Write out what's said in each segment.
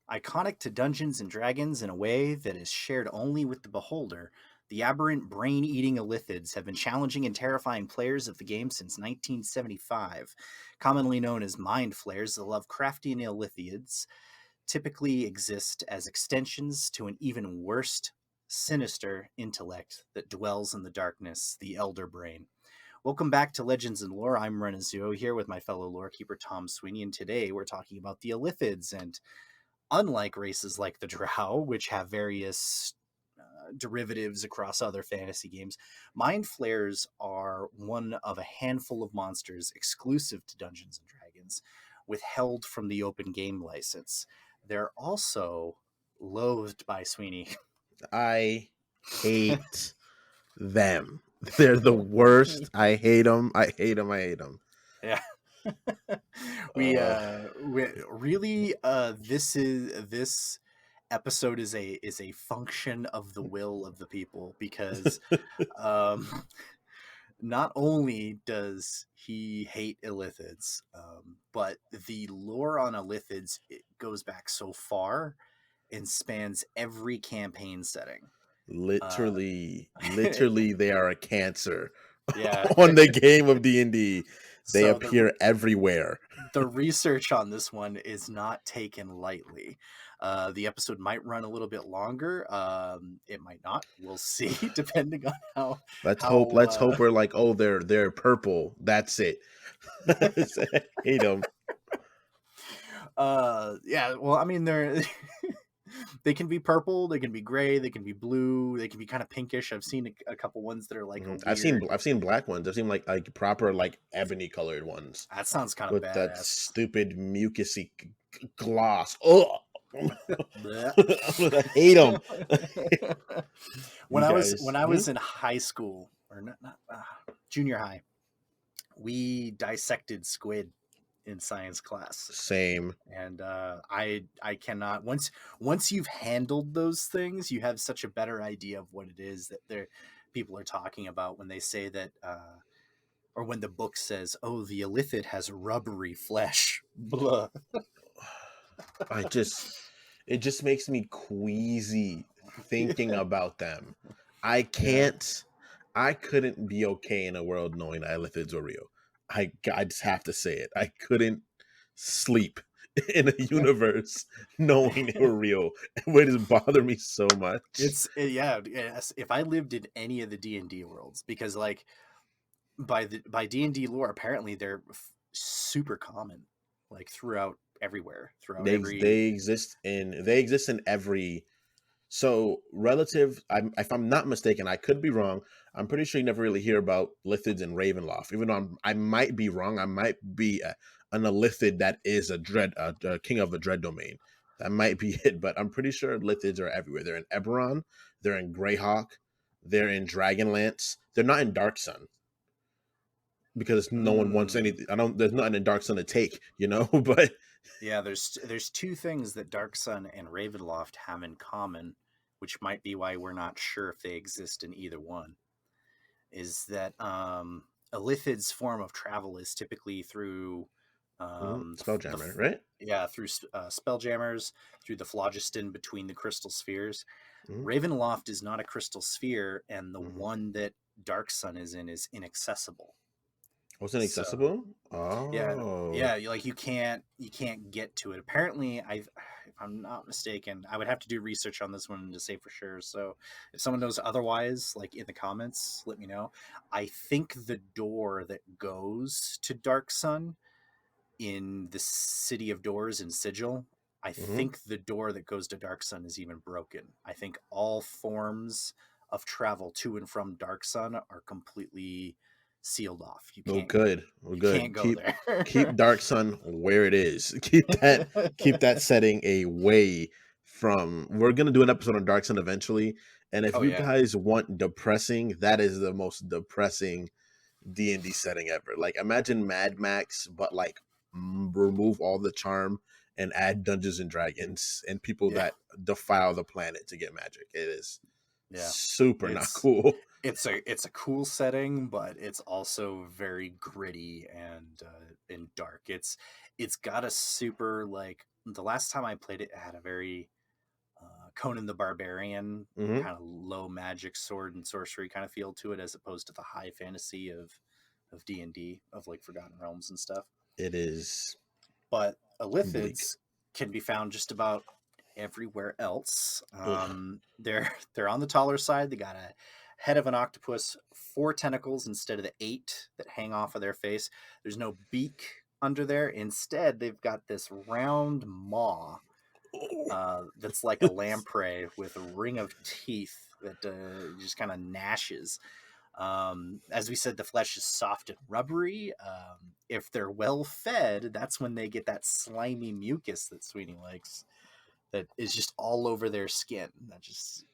Iconic to Dungeons and Dragons in a way that is shared only with the beholder, the aberrant brain-eating Illithids have been challenging and terrifying players of the game since 1975. Commonly known as mind flayers, the Lovecraftian Illithids typically exist as extensions to an even worse, sinister intellect that dwells in the darkness, the Elder Brain. Welcome back to Legends and Lore. I'm Renazuo here with my fellow lore keeper Tom Sweeney, and today we're talking about the Illithids. And unlike races like the Drow, which have various derivatives across other fantasy games, Mind Flayers are one of a handful of monsters exclusive to Dungeons and Dragons, withheld from the open game license. They're also loathed by Sweeney. I hate them. They're the worst. I hate them. I hate them. I hate them. Yeah. we really this episode is a function of the will of the people, because um not only does he hate Illithids, but the lore on Illithids, it goes back so far and spans every campaign setting. Literally, uh literally, they are a cancer yeah. on the game of D&D. They So appear everywhere. the research on this one is not taken lightly. The episode might run a little bit longer. It might not. We'll see, depending on how Let's hope. how. Let's hope we're like, oh, they're purple. That's it. I hate them. Yeah. Well, I mean, they're they can be purple, they can be gray, they can be blue, they can be kind of pinkish. I've seen a couple ones that are like a weird. I've seen black ones. I've seen like proper like ebony colored ones That sounds kind of with that badass. stupid mucusy gloss. Oh, Blech. I hate them. when You I was guys, when I was in high school, or not junior high, we dissected squid in science class, same. and I cannot, once you've handled those things, you have such a better idea of what it is that they're people are talking about when they say that, or when the book says, oh, the illithid has rubbery flesh. Blah. I just it just makes me queasy thinking about them. I Yeah. can't. I couldn't be okay in a world knowing that Illithids were real. I just have to say it. I couldn't sleep in a universe knowing they were real. It would just bother me so much. Yeah, yes, if I lived in any of the D&D worlds, because like by D&D lore, apparently they're super common, like throughout everywhere, throughout every. They exist in every. So relative, if I'm not mistaken, I could be wrong. I'm pretty sure you never really hear about lithids in Ravenloft. Even though I might be wrong, I might be an Illithid that is a king of a dread domain. That might be it, but I'm pretty sure lithids are everywhere. They're in Eberron, they're in Greyhawk, they're in Dragonlance. They're not in Dark Sun because no one wants Mm, anything. I don't. There's nothing in Dark Sun to take, you know. But yeah, there's two things that Dark Sun and Ravenloft have in common, which might be why we're not sure if they exist in either one. Is that a Lithid's form of travel is typically through Spelljammer, right? yeah, through spelljammers, through the phlogiston between the crystal spheres. Mm-hmm. Ravenloft is not a crystal sphere, and the Mm-hmm. one that Dark Sun is in is inaccessible. Was it So accessible? yeah, Oh, yeah, you can't get to it. Apparently, if I'm not mistaken, I would have to do research on this one to say for sure. So if someone knows otherwise, like in the comments, let me know. I think the door that goes to Dark Sun in the City of Doors in Sigil, I hmm, think the door that goes to Dark Sun is even broken. I think all forms of travel to and from Dark Sun are completely sealed off. You well, can't good, well, you can't good. go Keep there. Dark Sun where it is. Keep that setting away from. We're gonna do an episode on Dark Sun eventually, and if Oh you yeah. guys want depressing, that is the most depressing D&D setting ever. Like imagine Mad Max, but like remove all the charm and add Dungeons and Dragons and people Yeah. that defile the planet to get magic. It is Yeah. super not It's cool. it's a cool setting, but it's also very gritty and dark. It's got a super like the last time I played it, it had a very Conan the Barbarian Hmm. kind of low magic sword and sorcery kind of feel to it, as opposed to the high fantasy of D&D, of like Forgotten Realms and stuff. It is But bleak. Illithids can be found just about everywhere else. Ugh. They're on the taller side. They got a head of an octopus, 4 tentacles instead of the 8 that hang off of their face. There's no beak under there. Instead, they've got this round maw that's like a lamprey with a ring of teeth that just kind of gnashes. As we said, the flesh is soft and rubbery. If they're well fed, that's when they get that slimy mucus that Sweeney likes, that is just all over their skin, that just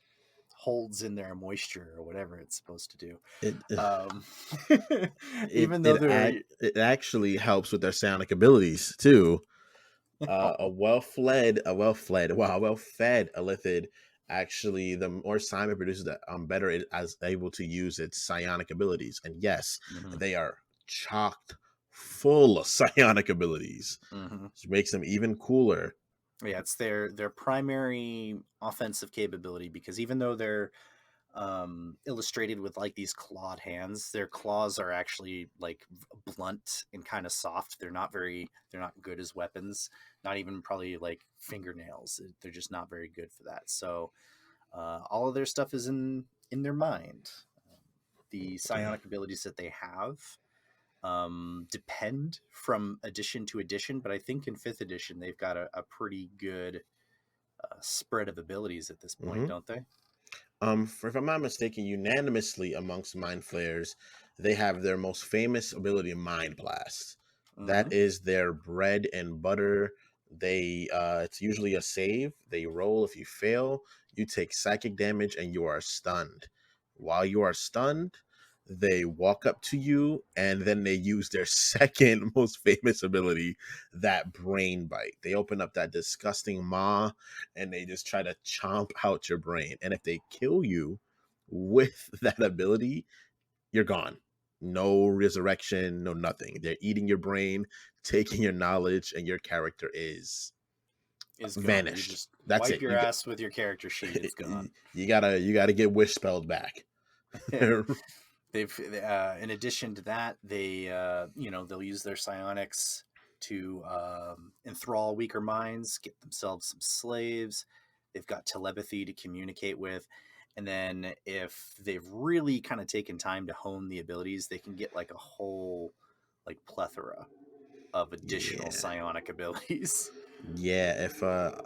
holds in their moisture or whatever it's supposed to do. It Um, it even though it they're it actually helps with their psionic abilities too. oh, A well fed Illithid, actually, the more slime it produces, the better it is able to use its psionic abilities. And yes, mhm, they are chocked full of psionic abilities, mhm. which makes them even cooler. Yeah, it's their primary offensive capability, because even though they're illustrated with like these clawed hands, their claws are actually like blunt and kind of soft. They're not good as weapons, not even probably like fingernails. They're just not very good for that. So all of their stuff is in their mind. The psionic abilities that they have depend from edition to edition, but I think in 5th edition they've got a pretty good spread of abilities at this point, Hmm. don't they? If I'm not mistaken, unanimously amongst Mind Flayers, they have their most famous ability, Mind Blast. That Mm-hmm. is their bread and butter. It's usually a save. They roll. If you fail, you take psychic damage and you are stunned. While you are stunned, they walk up to you and then they use their second most famous ability, that brain bite. They open up that disgusting maw and they just try to chomp out your brain. And if they kill you with that ability, you're gone. No resurrection, no nothing. They're eating your brain, taking your knowledge, and your character is Is gone. You vanished. just That's wipe it. your ass with your character sheet. It's gone. You gotta get wish spelled back. They've in addition to that, they they'll use their psionics to enthrall weaker minds, get themselves some slaves. They've got telepathy to communicate with, and then if they've really kind of taken time to hone the abilities, they can get like a whole like plethora of additional Yeah. psionic abilities. Yeah, if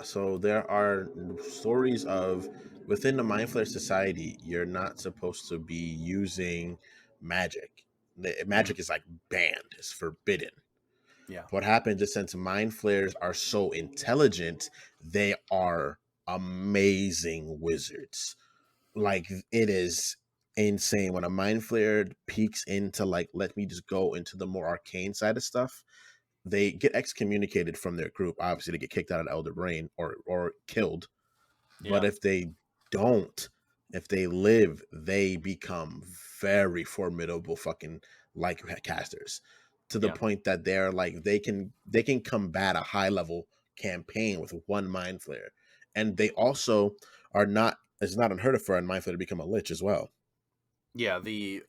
so there are stories of, within the Mind Flayer society, you're not supposed to be using magic. Mm, Magic is like banned, it's forbidden. yeah, What happens is, since Mind Flayers are so intelligent, they are amazing wizards. Like, it is insane when a Mind Flayer peeks into, like, let me just go into the more arcane side of stuff. They get excommunicated from their group. Obviously, they get kicked out of Elder Brain, or killed. But yeah, if they don't, if they live, they become very formidable fucking like casters, to the yeah. point that they're like they can combat a high level campaign with one mind flare. And they also are not it's not unheard of for a mind flare to become a lich as well. Yeah, the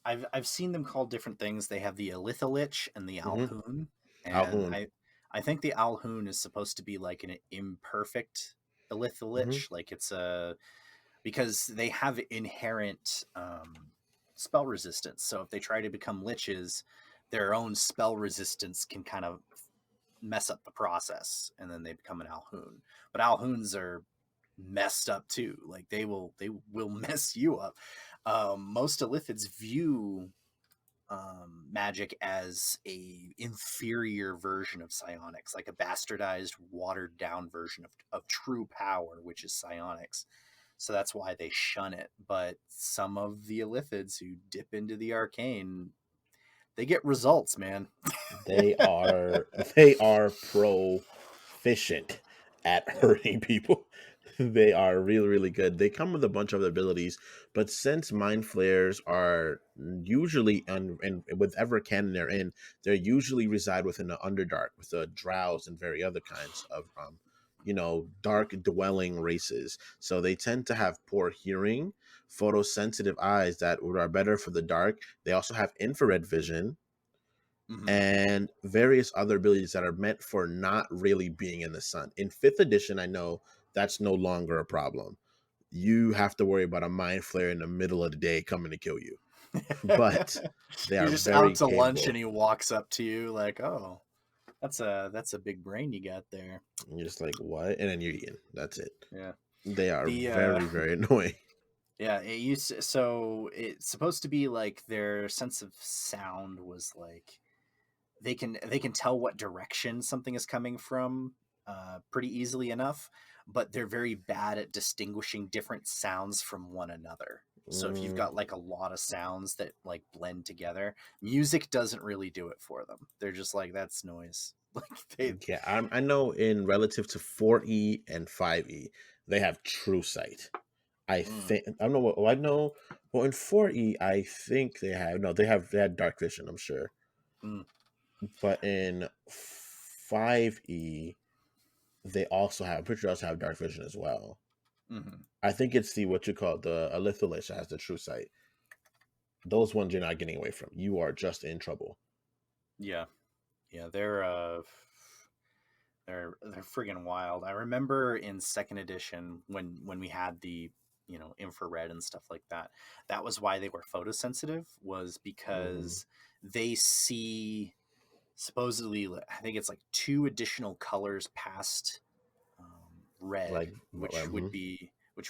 I've seen them called different things. They have the Elithalich and the Hmm. Alhoon, and Alhoon. I think the Alhoon is supposed to be like an imperfect Hmm. Elithalich, like it's a because they have inherent spell resistance. So if they try to become liches, their own spell resistance can kind of mess up the process, and then they become an Alhoon. But Alhoons are messed up too. Like they will mess you up. Most Illithids view magic as a inferior version of psionics, like a bastardized, watered down version of true power, which is psionics. So that's why they shun it. But some of the Illithids who dip into the arcane, they get results, man. They are they are proficient at hurting people. They are really, really good. They come with a bunch of other abilities, but since mind flares are usually and whatever canon they're in, they usually reside within the Underdark with the Drows and very other kinds of dark dwelling races. So they tend to have poor hearing, photosensitive eyes that are better for the dark. They also have infrared vision Hmm. and various other abilities that are meant for not really being in the sun. In fifth edition, I know that's no longer a problem. You have to worry about a mind flare in the middle of the day coming to kill you. But they You're are just out very to lunch and capable. he walks up to you like, "Oh, that's a big brain you got there." And you're just like, what? And then you're eating. That's it. Yeah. They are The very, very annoying. yeah, it used so it's supposed to be like their sense of sound was like they can tell what direction something is coming from pretty easily enough, but they're very bad at distinguishing different sounds from one another. So if you've Mm, got like a lot of sounds that like blend together, music doesn't really do it for them. They're just like that's noise. Like they yeah, I know in relative to 4E and 5E, they have true sight. I mm, think I don't know what I know. Well, in 4E, I think they have no, they had dark vision, I'm sure. mm, But in 5E, they also have, I'm pretty sure they also have dark vision as well. mm-hmm. I think it's the what you call the Illithids that has the true sight. Those ones you're not getting away from. You are just in trouble. Yeah, yeah, they're friggin' wild. I remember in second edition when we had the infrared and stuff like that. That was why they were photosensitive, was Hmm. because they see supposedly I think it's like two additional colors past red, Like, which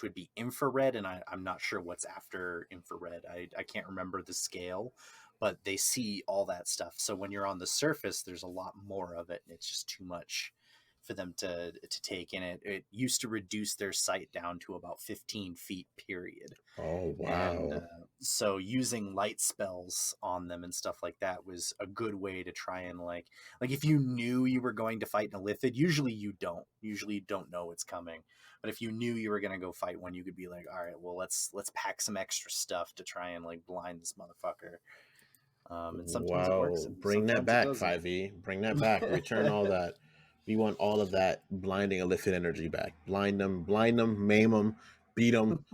would be infrared, and I'm not sure what's after infrared. I can't remember the scale, but they see all that stuff. So when you're on the surface, there's a lot more of it, and it's just too much for them to take in. It used to reduce their sight down to about 15 feet period, oh and wow, so using light spells on them and stuff like that was a good way to try and like if you knew you were going to fight an Illithid, usually you don't know it's coming, but if you knew you were going to go fight one, you could be like, all right, well, let's pack some extra stuff to try and like blind this motherfucker. And sometimes it works wow! and Bring that sometimes it back, doesn't. 5e. Bring that back. Return all that. We want all of that blinding Illithid energy back. Blind them, maim them, beat them,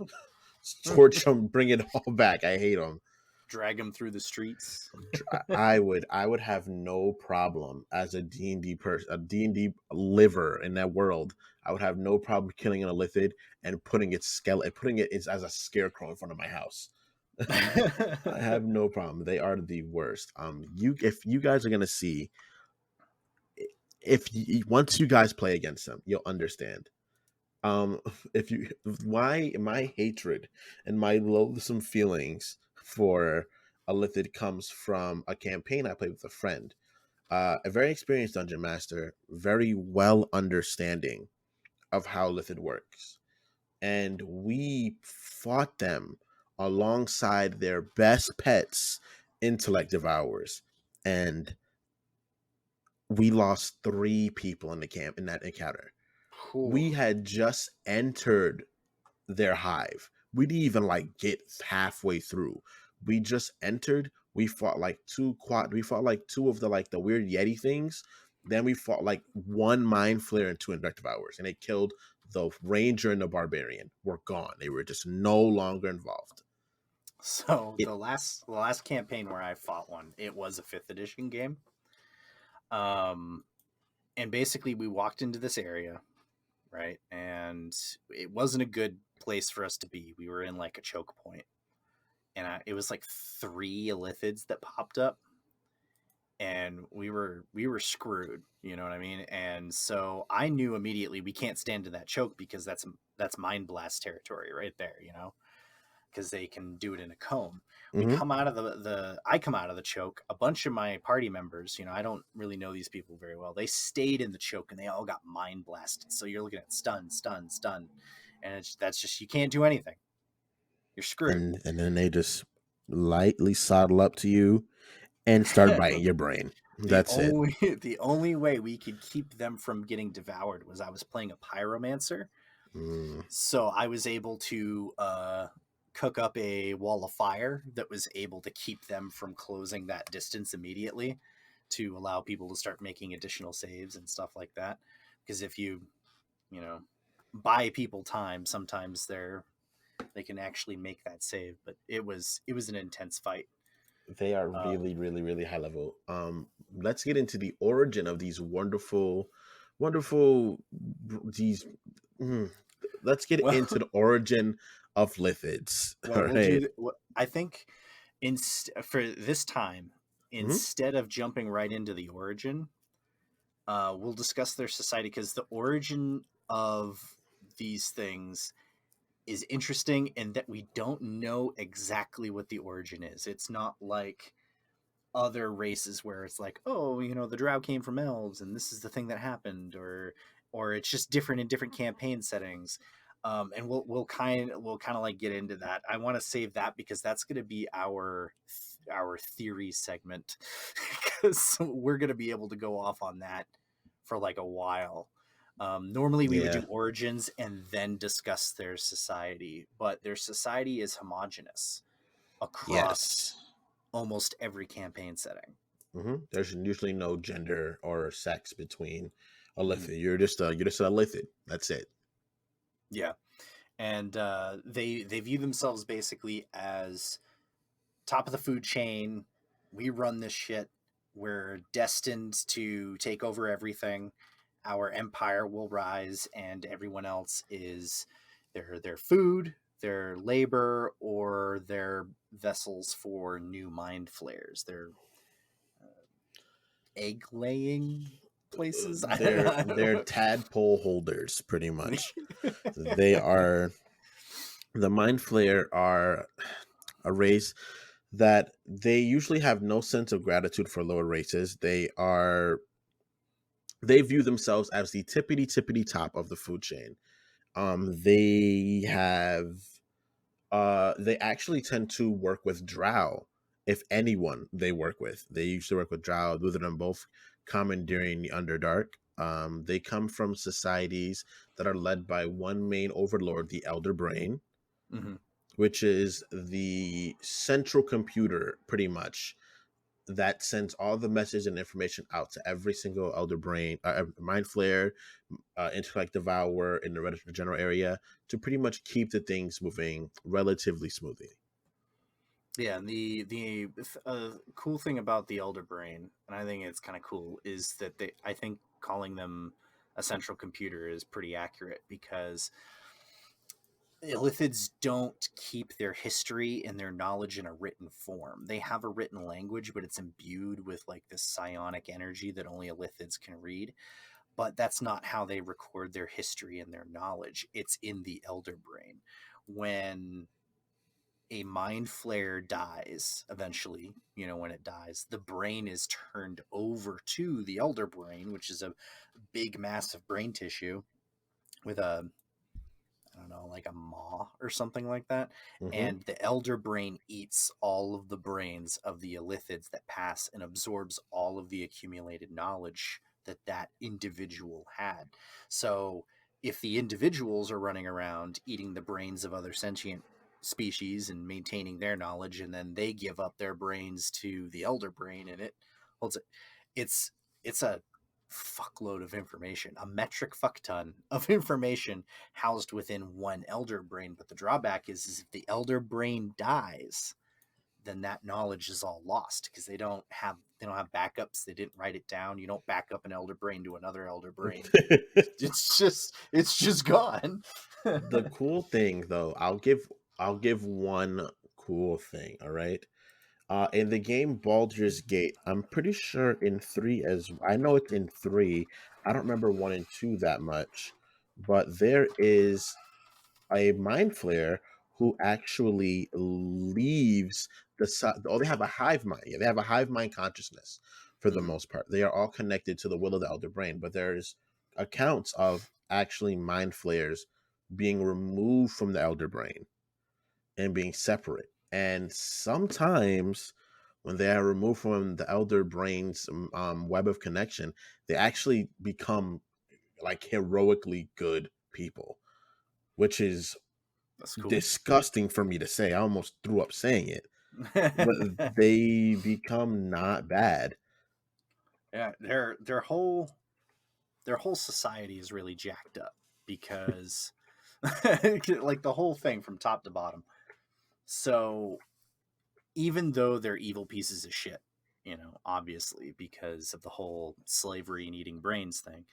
torch them, bring it all back. I hate them. Drag them through the streets. I would have no problem as a D&D person, a D&D liver in that world. I would have no problem killing an Illithid and putting its skeleton, putting it as a scarecrow in front of my house. I have no problem. They are the worst. You if you guys are gonna see, if you, once you guys play against them, you'll understand. Um, if you why my hatred and my loathsome feelings for a Lithid comes from a campaign I played with a friend, a very experienced dungeon master, very well understanding of how Lithid works, and we fought them alongside their best pets, intellect devourers, and we lost three people in the camp in that encounter. Whew. We had just entered their hive. We didn't even like get halfway through. We just entered. We fought like two quad. We fought like two of the weird Yeti things. Then we fought like one mind flare and two inductive hours, and it killed the ranger and the barbarian. Were gone. They were just no longer involved. So It. the last campaign where I fought one, it was a fifth edition game. Um, and basically we walked into this area, right? And it wasn't a good place for us to be. We were in like a choke point, and it was like three Illithids that popped up, and we were screwed. You know what I mean? And so I knew immediately we can't stand in that choke because that's mind blast territory right there. Because they can do it in a cone. We Mhm. come out of I come out of the choke. A bunch of my party members, I don't really know these people very well. They stayed in the choke and they all got mind blasted. So you're looking at stun, stun, stun, and that's just you can't do anything. You're screwed. And then they just lightly saddle up to you and start biting your brain. the That's it. only the only way we could keep them from getting devoured was I was playing a pyromancer. Mm. So I was able to cook up a wall of fire that was able to keep them from closing that distance immediately, to allow people to start making additional saves and stuff like that. Because if you know, buy people time, sometimes they can actually make that save. But it was an intense fight. They are Um, really, really, really high level. Let's get into the origin of these wonderful these. mm, let's get well, into the origin of lithids. well, All we'll right. do. I think for this time, Mhm. instead of jumping right into the origin, we'll discuss their society, because the origin of these things is interesting in that we don't know exactly what the origin is. It's not like other races where it's like, oh, the drow came from elves and this is the thing that happened, or it's just different in different campaign settings. And we'll kind of like get into that. I want to save that because that's going to be our theory segment, because we're going to be able to go off on that for like a while. Normally we would Yeah. do origins and then discuss their society, but their society is homogenous across Yes. almost every campaign setting. There's usually no gender or sex between a Mhm. lithid. You're just a lithid. That's it. Yeah, and they view themselves basically as top of the food chain. We run this shit. We're destined to take over everything. Our empire will rise, and everyone else is their food, their labor, or their vessels for new mind flares. Their egg laying places. I They're don't tadpole holders, pretty much. They know. are the Mind Flayer are a race that they usually have no sense of gratitude for lower races. They view themselves as the tippity tippity top of the food chain. They have they actually tend to work with drow. If anyone they work with, they usually work with drow, with them both common during the Underdark. They come from societies that are led by one main overlord, the Elder Brain, Mhm. which is the central computer, pretty much, that sends all the message and information out to every single Elder Brain, Mind Flare, Intellect Devourer in the general area, to pretty much keep the things moving relatively smoothly. Yeah, and the cool thing about the Elder Brain, and I think it's kind of cool, is that I think calling them a central computer is pretty accurate, because Illithids don't keep their history and their knowledge in a written form. They have a written language, but it's imbued with like this psionic energy that only Illithids can read. But that's not how they record their history and their knowledge. It's in the Elder Brain. When a mind flare dies, eventually, when it dies, the brain is turned over to the Elder Brain, which is a big, massive brain tissue with I don't know, like a maw or something like that. Hmm. And the Elder Brain eats all of the brains of the Illithids that pass, and absorbs all of the accumulated knowledge that individual had. So if the individuals are running around eating the brains of other sentient species and maintaining their knowledge, and then they give up their brains to the Elder Brain, and it holds it, it's it's a fuckload of information, a metric fuck ton of information housed within one Elder Brain. But the drawback is if the Elder Brain dies, then that knowledge is all lost, because they don't have backups. They didn't write it down. You don't back up an Elder Brain to another Elder Brain. It's just gone. The cool thing, though, I'll give one cool thing. All right. In the game Baldur's Gate, I'm pretty sure in three, as I know it's in three. I don't remember one and two that much, but there is a mind flare who actually leaves they have a hive mind. Yeah, they have a hive mind consciousness for the Mhm. most part. They are all connected to the will of the Elder Brain, but there's accounts of actually mind flares being removed from the Elder Brain and being separate. And sometimes when they are removed from the Elder Brain's web of connection, they actually become like heroically good people. which is That's cool. disgusting for me to say. I almost threw up saying it, but they become not bad. Yeah, their whole society is really jacked up because like the whole thing from top to bottom. So even though they're evil pieces of shit, obviously because of the whole slavery and eating brains thing,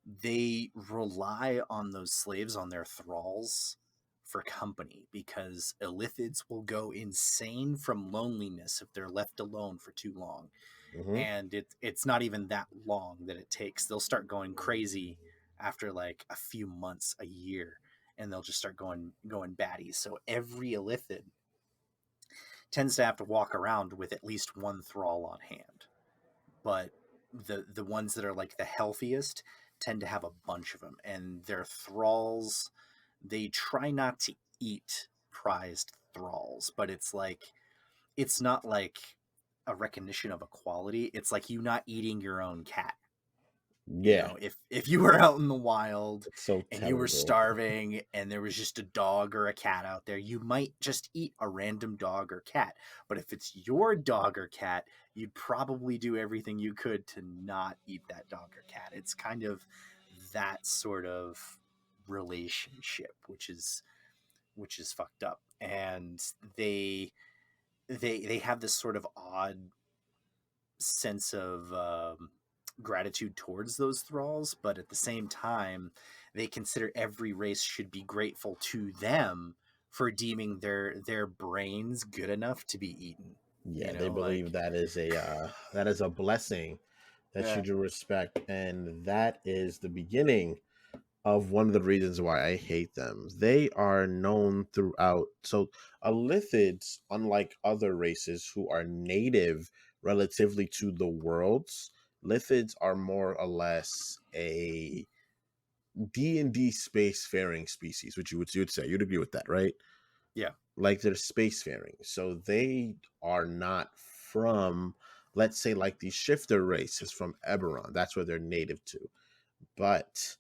they rely on those slaves, on their thralls, for company because Illithids will go insane from loneliness if they're left alone for too long. Hmm. And it's not even that long that it takes. They'll start going crazy after like a few months, a year, and they'll just start going batty. So every Illithid tends to have to walk around with at least one thrall on hand. But the ones that are like the healthiest tend to have a bunch of them, and their thralls, they try not to eat prized thralls, but it's not like a recognition of equality. It's like you not eating your own cat. Yeah, If you were out in the wild it's so and you were terrible. starving and there was just a dog or a cat out there, you might just eat a random dog or cat. But if it's your dog or cat, you'd probably do everything you could to not eat that dog or cat. It's kind of that sort of relationship, which is fucked up. And they have this sort of odd sense of gratitude towards those thralls, but at the same time, they consider every race should be grateful to them for deeming their brains good enough to be eaten. Yeah, they believe Like that is a blessing that you yeah, do respect, and that is the beginning of one of the reasons why I hate them. They are known throughout. So, Lithids, unlike other races who are native relatively to the worlds, Lithids are more or less a D&D spacefaring species, which you would say. You'd agree with that, right? yeah. Like they're spacefaring. So they are not from, let's say, like the shifter race is from Eberron. That's where they're native to. But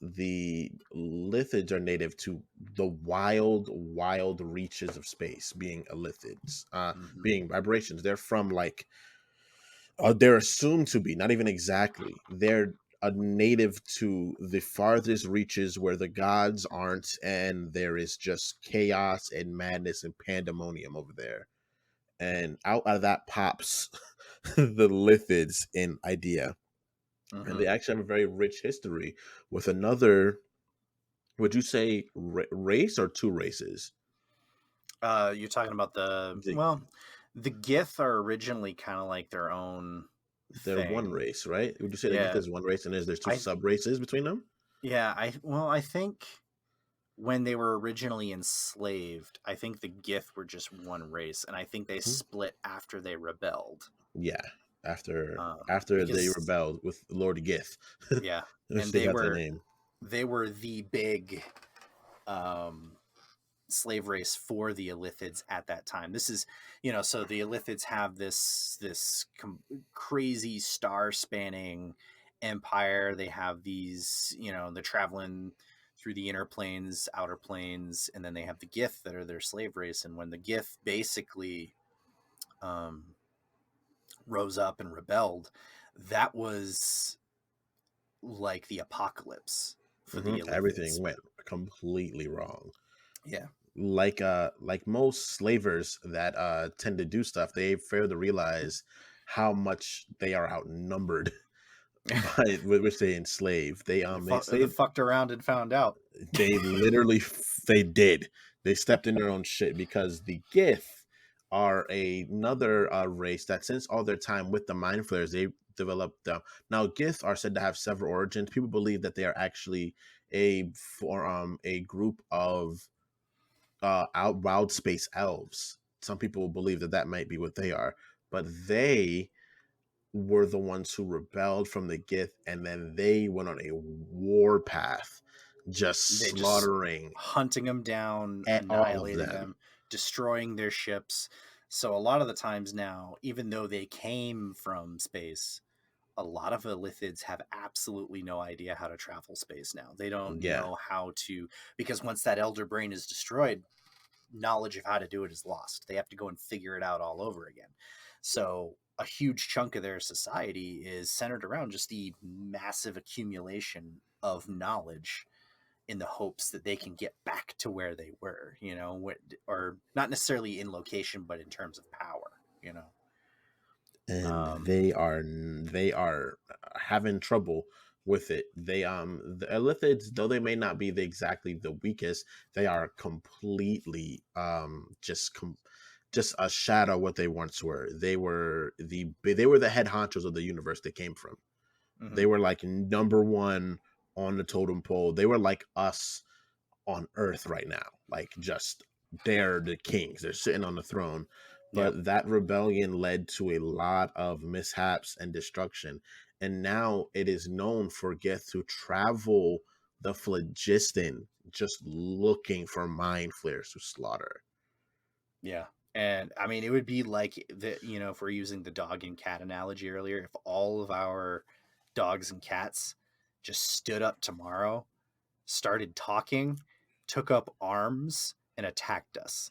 the lithids are native to the wild reaches of space, being lithids, Hmm. being vibrations. They're from like, they're assumed to be, not even exactly. They're a native to the farthest reaches where the gods aren't, and there is just chaos and madness and pandemonium over there. And out of that pops the lithids in idea. And Hmm. they actually have a very rich history with another. Would you say race or two races? You're talking about The, the Gith are originally kind of like their own they're one thing. race, right? Would you say the Gith Yeah, is one race and there's two I sub races between them? I think when they were originally enslaved, I think the Gith were just one race, and I think they Mhm. split after they rebelled. Yeah, after they Because rebelled with Lord Gith, yeah, which and they got the name. they were the big um, slave race for the Illithids at that time. This is so the Illithids have this crazy star spanning empire. They have these they're traveling through the inner planes, outer planes, and then they have the Gith that are their slave race. And when the Gith basically um, rose up and rebelled, that was like the apocalypse for the Everything Illithids. went completely wrong. Yeah. Like most slavers that tend to do stuff, they fail to realize how much they are outnumbered by with which they enslave. They They enslaved. fucked around and found out. They literally they did. They stepped in their own shit because the Gith are another race that since all their time with the Mind Flayers, they developed. Now Gith are said to have several origins. People believe that they are actually a group of out wild space elves. Some people believe that that might be what they are, but they were the ones who rebelled from the Gith, and then they went on a war path, just They just slaughtering hunting them down, at all of annihilating them. them, destroying their ships. So a lot of the times now, even though they came from space, a lot of Illithids have absolutely no idea how to travel space now. They don't Yeah. know how to, because once that elder brain is destroyed, knowledge of how to do it is lost. They have to go and figure it out all over again. So a huge chunk of their society is centered around just the massive accumulation of knowledge in the hopes that they can get back to where they were, or not necessarily in location, but in terms of power. And Um, they are having trouble with it. The Illithids, though they may not be exactly the weakest, they are completely just a shadow of what they once were. They were the head honchos of the universe they came from. They mhm. were like number one on the totem pole. They were like us on Earth right now. Like, just they're the kings. They're sitting on the throne. Yep. But that rebellion led to a lot of mishaps and destruction. And now it is known for Geth to travel the phlogiston just looking for mind flayers to slaughter. Yeah. And I mean, it would be like if we're using the dog and cat analogy earlier, if all of our dogs and cats just stood up tomorrow, started talking, took up arms, and attacked us.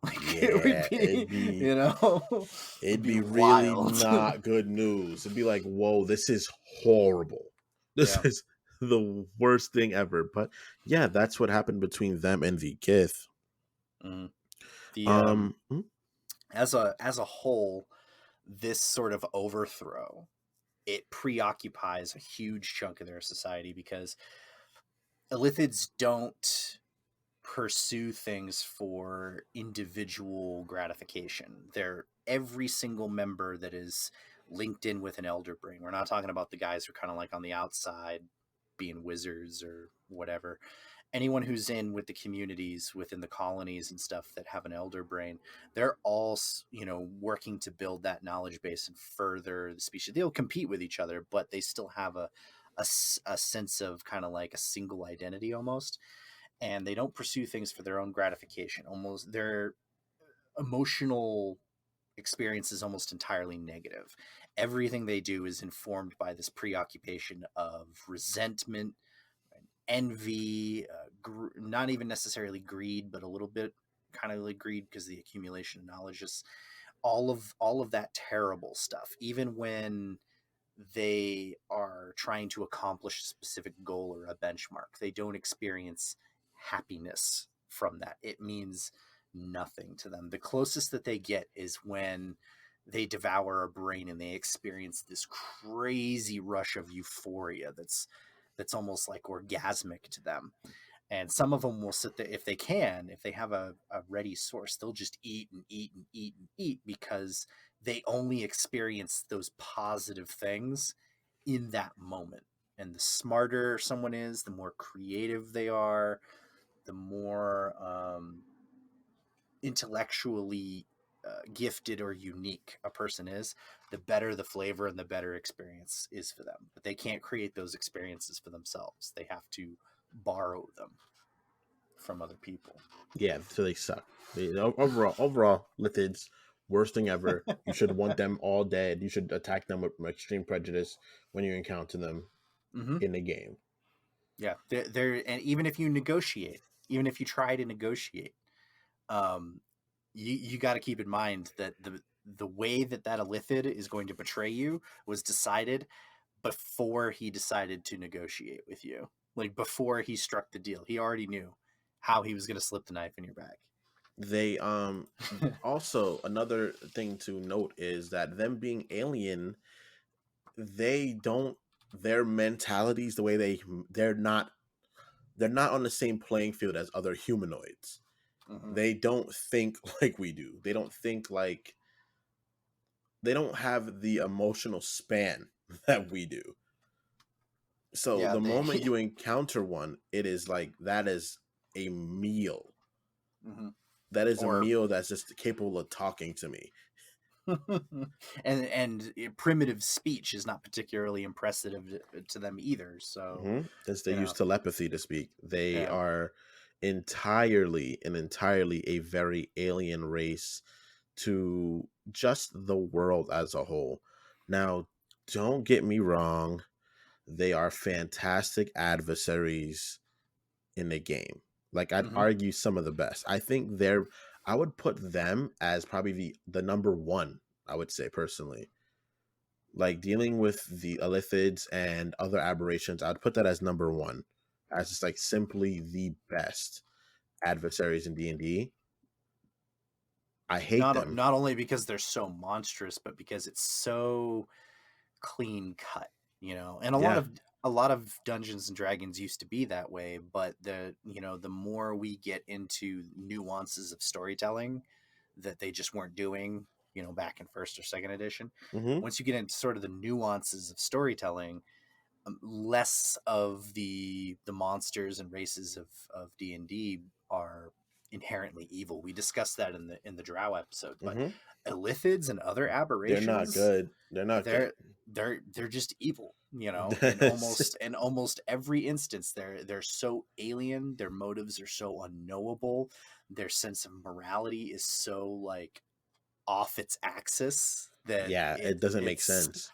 Like it would Yeah, be, it'd be you know, would it'd be be really wild. not good news. It'd be like, whoa, this is horrible. This Yeah. is the worst thing ever. But yeah, that's what happened between them and the Gith. Mhm. The Um, mm, as a whole, this sort of overthrow, it preoccupies a huge chunk of their society because Illithids don't pursue things for individual gratification. They're every single member that is linked in with an elder brain. We're not talking about the guys who are kind of like on the outside being wizards or whatever. Anyone who's in with the communities within the colonies and stuff that have an elder brain, they're all working to build that knowledge base and further the species. They'll compete with each other, but they still have a sense of kind of like a single identity almost, and they don't pursue things for their own gratification. Almost their emotional experience is almost entirely negative. Everything they do is informed by this preoccupation of resentment, envy, not even necessarily greed, but a little bit kind of like greed because the accumulation of knowledge, just all of that terrible stuff. Even when they are trying to accomplish a specific goal or a benchmark, they don't experience happiness from that. It means nothing to them. The closest that they get is when they devour a brain and they experience this crazy rush of euphoria that's almost like orgasmic to them. And some of them will sit there, if they have a ready source, they'll just eat and eat and eat and eat because they only experience those positive things in that moment. And the smarter someone is, the more creative they are, the more intellectually gifted or unique a person is, the better the flavor and the better experience is for them. But they can't create those experiences for themselves. They have to borrow them from other people. yeah, so they suck. Overall, Lithids, worst thing ever. You should want them all dead. You should attack them with extreme prejudice when you encounter them Mm-hmm. in the game. Yeah, and even if you negotiate, even if you try to negotiate, um, you got to keep in mind that the way that Illithid is going to betray you was decided before he decided to negotiate with you. Like before he struck the deal, he already knew how he was going to slip the knife in your back. They also, another thing to note is that them being alien, they don't their mentalities, the way they're not on the same playing field as other humanoids. Mm-hmm. They don't think like we do. They don't have the emotional span that we do. So Yeah, the they. moment you encounter one, it is like that is a meal. Mm-hmm. That is a Or meal that's just capable of talking to me. and primitive speech is not particularly impressive to them either. So, Since they you use know, telepathy to speak, they yeah. are entirely a very alien race to just the world as a whole. Now, don't get me wrong, they are fantastic adversaries in the game. Like I'd Hmm. argue some of the best. I think I would put them as probably the number one, I would say personally. Like dealing with the Illithids and other aberrations, I'd put that as number one. As just like simply the best adversaries in D&D. I hate them. Not only because they're so monstrous, but because it's so clean cut, you know. And Yeah. a lot of Dungeons and Dragons used to be that way, but the more we get into nuances of storytelling that they just weren't doing, back in first or second edition. Hmm. Once you get into sort of the nuances of storytelling, less of the monsters and races of D&D are inherently evil. We discussed that in the Drow episode, but Hmm. Illithids and other They're not aberrations, good. They're not good. they're they're just evil, That's- in almost every instance. They're so alien, their motives are so unknowable, their sense of morality is so like off its axis that yeah, it doesn't make sense.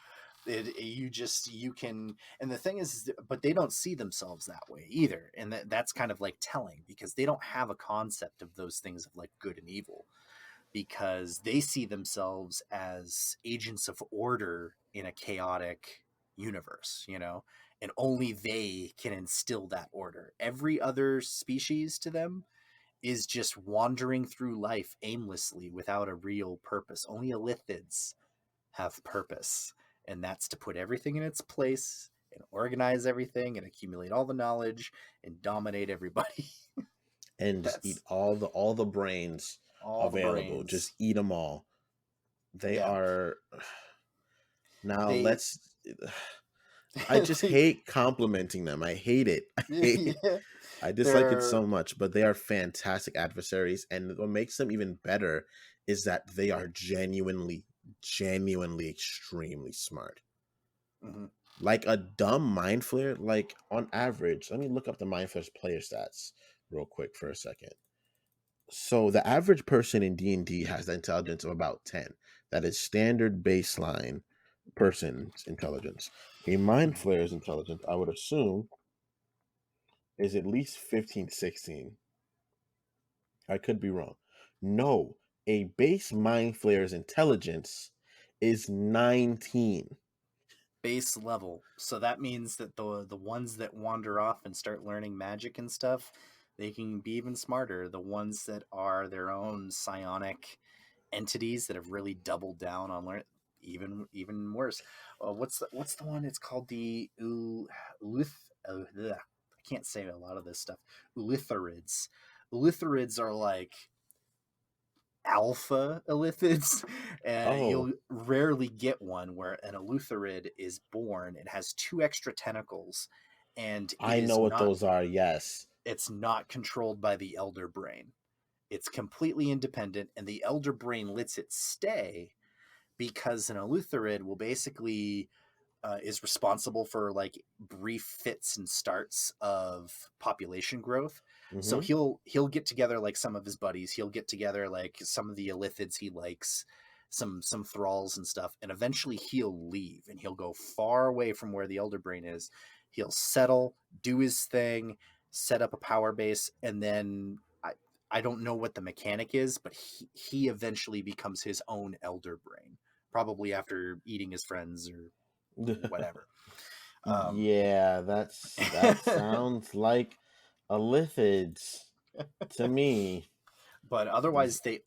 you can. And the thing is, but they don't see themselves that way either, and that's kind of like telling, because they don't have a concept of those things of like good and evil, because they see themselves as agents of order in a chaotic universe, and only they can instill that order. Every other species to them is just wandering through life aimlessly without a real purpose. Only Illithids have purpose, and that's to put everything in its place and organize everything and accumulate all the knowledge and dominate everybody. And just eat That's all the brains all the available. Just brains. eat them all. They Yeah. are now They let's I just they hate complimenting them. I hate it. I hate it. yeah, I dislike it they're so much, but they are fantastic adversaries. And what makes them even better is that they are genuinely extremely smart. mhm. Like a dumb mind flare, like on average, let me look up the mind flare's player stats real quick for a second. So the average person in D&D has the intelligence of about 10. That is standard baseline person's intelligence. A mind Mhm. flayer's intelligence, I would assume, is at least 15, 16. I could be wrong. No, a base mind flayer's intelligence is 19. Base level. So that means that the ones that wander off and start learning magic and stuff, they can be even smarter. The ones that are their own psionic entities that have really doubled down on learn, even worse. What's the one? It's called the I can't say a lot of this stuff. Ulitharids. Ulitharids are like alpha Illithids, and Oh, you'll rarely get one where an Eleutherid is born. It has two extra tentacles, and I know what those are. Yes. it's not controlled by the elder brain. It's completely independent, and the elder brain lets it stay because an Eleutherid will basically is responsible for like brief fits and starts of population growth. So Hmm. he'll get together like some of his buddies. He'll get together like some of the Illithids he likes, some thralls and stuff, and eventually he'll leave and he'll go far away from where the Elder Brain is. He'll settle, do his thing, set up a power base, and then I don't know what the mechanic is, but he eventually becomes his own Elder Brain, probably after eating his friends or whatever. Um, Yeah, that sounds like a lithids to me. but otherwise, they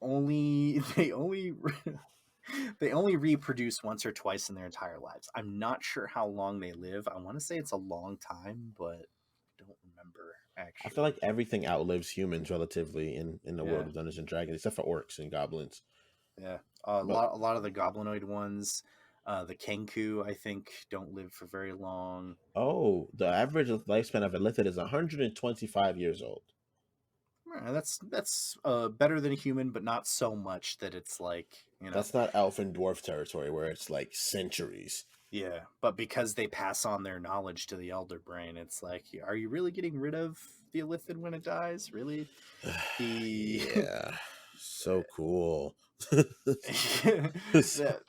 only reproduce once or twice in their entire lives. I'm not sure how long they live. I want to say it's a long time, but I don't remember I feel actually. like everything outlives humans relatively in the world Yeah, of Dungeons and Dragons, except for orcs and goblins. yeah. But A lot of the goblinoid ones, the Kenku, I think, don't live for very long. oh, the average lifespan of a lithid is 125 years old. That's better than a human, but not so much that it's like That's not elf and dwarf territory where it's like centuries. yeah. But because they pass on their knowledge to the elder brain, it's like, are you really getting rid of the Illithid when it dies? Really? The Yeah, so cool. that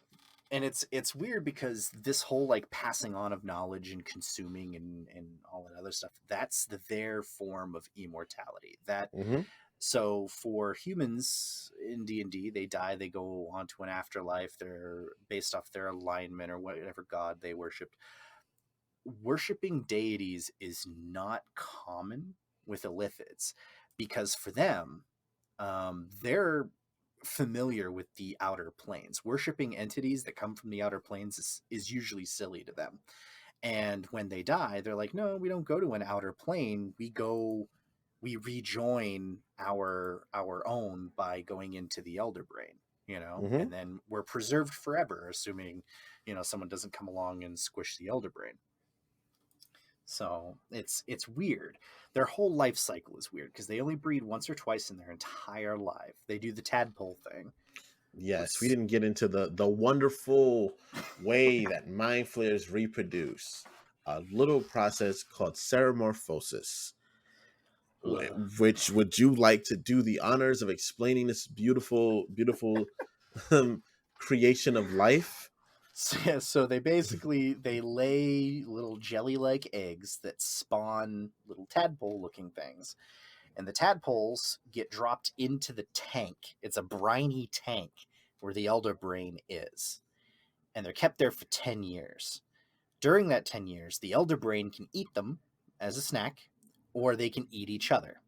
and it's weird because this whole like passing on of knowledge and consuming and all that other stuff, that's their form of immortality. That Mm-hmm. So for humans in D&D, they die, they go on to an afterlife. They're based off their alignment or whatever god they worshipped. Worshipping deities is not common with Illithids because for them, they're familiar with the outer planes. Worshipping entities that come from the outer planes is usually silly to them. And when they die, they're like, no, we don't go to an outer plane. We rejoin our own by going into the elder brain, Mm-hmm. and then we're preserved forever, assuming, someone doesn't come along and squish the elder brain. So it's weird. Their whole life cycle is weird because they only breed once or twice in their entire life. They do the tadpole thing. Yes, we Let's didn't get into the wonderful way that mind flayers reproduce. A little process called ceremorphosis. uh, Which would you like to do the honors of explaining this beautiful, beautiful creation of life? so, yeah, so they lay little jelly-like eggs that spawn little tadpole-looking things, and the tadpoles get dropped into the tank. It's a briny tank where the elder brain is, and they're kept there for 10 years. During that 10 years, the elder brain can eat them as a snack, or they can eat each other.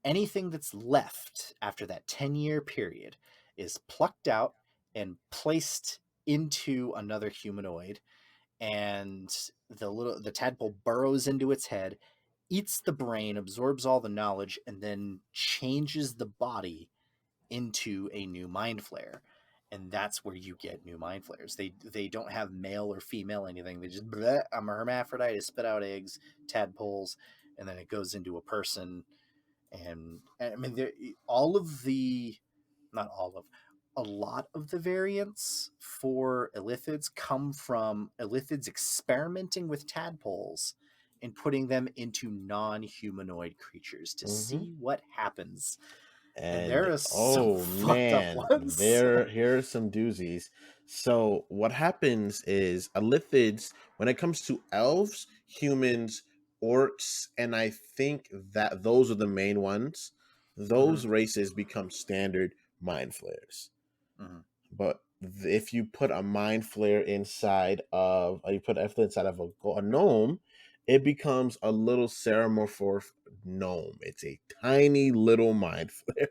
Anything that's left after that 10-year period is plucked out and placed into another humanoid, and the tadpole burrows into its head, eats the brain, absorbs all the knowledge, and then changes the body into a new mind flare. And that's where you get new mind flares. They don't have male or female anything. They just bleh, I'm a hermaphrodite. I spit out eggs, tadpoles, and then it goes into a person. And I mean, all of the, not all of, a lot of the variants for Illithids come from Illithids experimenting with tadpoles and putting them into non-humanoid creatures to Mm-hmm. see what happens. And And there are some oh fucked up man, ones. here are some doozies. So what happens is Illithids, when it comes to elves, humans, orcs, and I think that those are the main ones, Hmm. those races become standard mind flayers. Hmm. But if you put a mind flare inside of, or you put Efflin inside of a gnome, it becomes a little ceramorph gnome. It's a tiny little mind flare.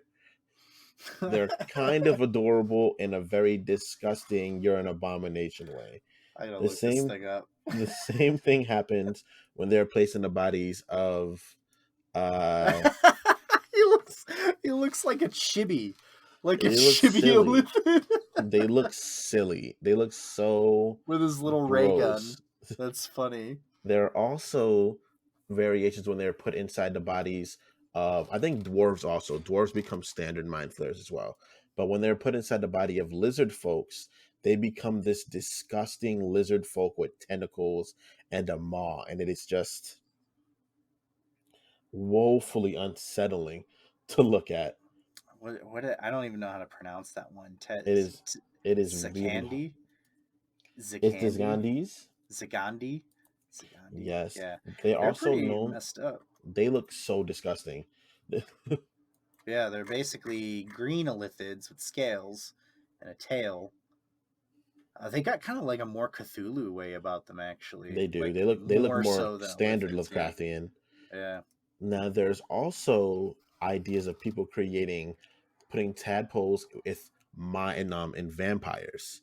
They're kind of adorable in a very disgusting, you're an abomination way. I gotta The look this same thing up. the same thing happens when they're placed in the bodies of uh he looks he looks like a they look chibi silly. Illithid They look silly. They look so with his little ray gun. gross. That's funny. There are also variations when they're put inside the bodies of, I think dwarves also. Dwarves become standard mind flayers as well. But when they're put inside the body of lizard folks, they become this disgusting lizard folk with tentacles and a maw. And it is just woefully unsettling to look at. What I don't even know how to pronounce that one. It is it is really Zakandi, it's Zakandi, Disgandis. Zagandi, Zagandi. Yes. Yeah, They they're also pretty known messed up. they look so disgusting. Yeah, they're basically green Illithids with scales and a tail. They got kind of like a more Cthulhu way about them, actually. They do. Like They look more more so than standard Illithids. Yeah, Lovecraftian. yeah. Now, there's also ideas of people creating, putting tadpoles with in vampires.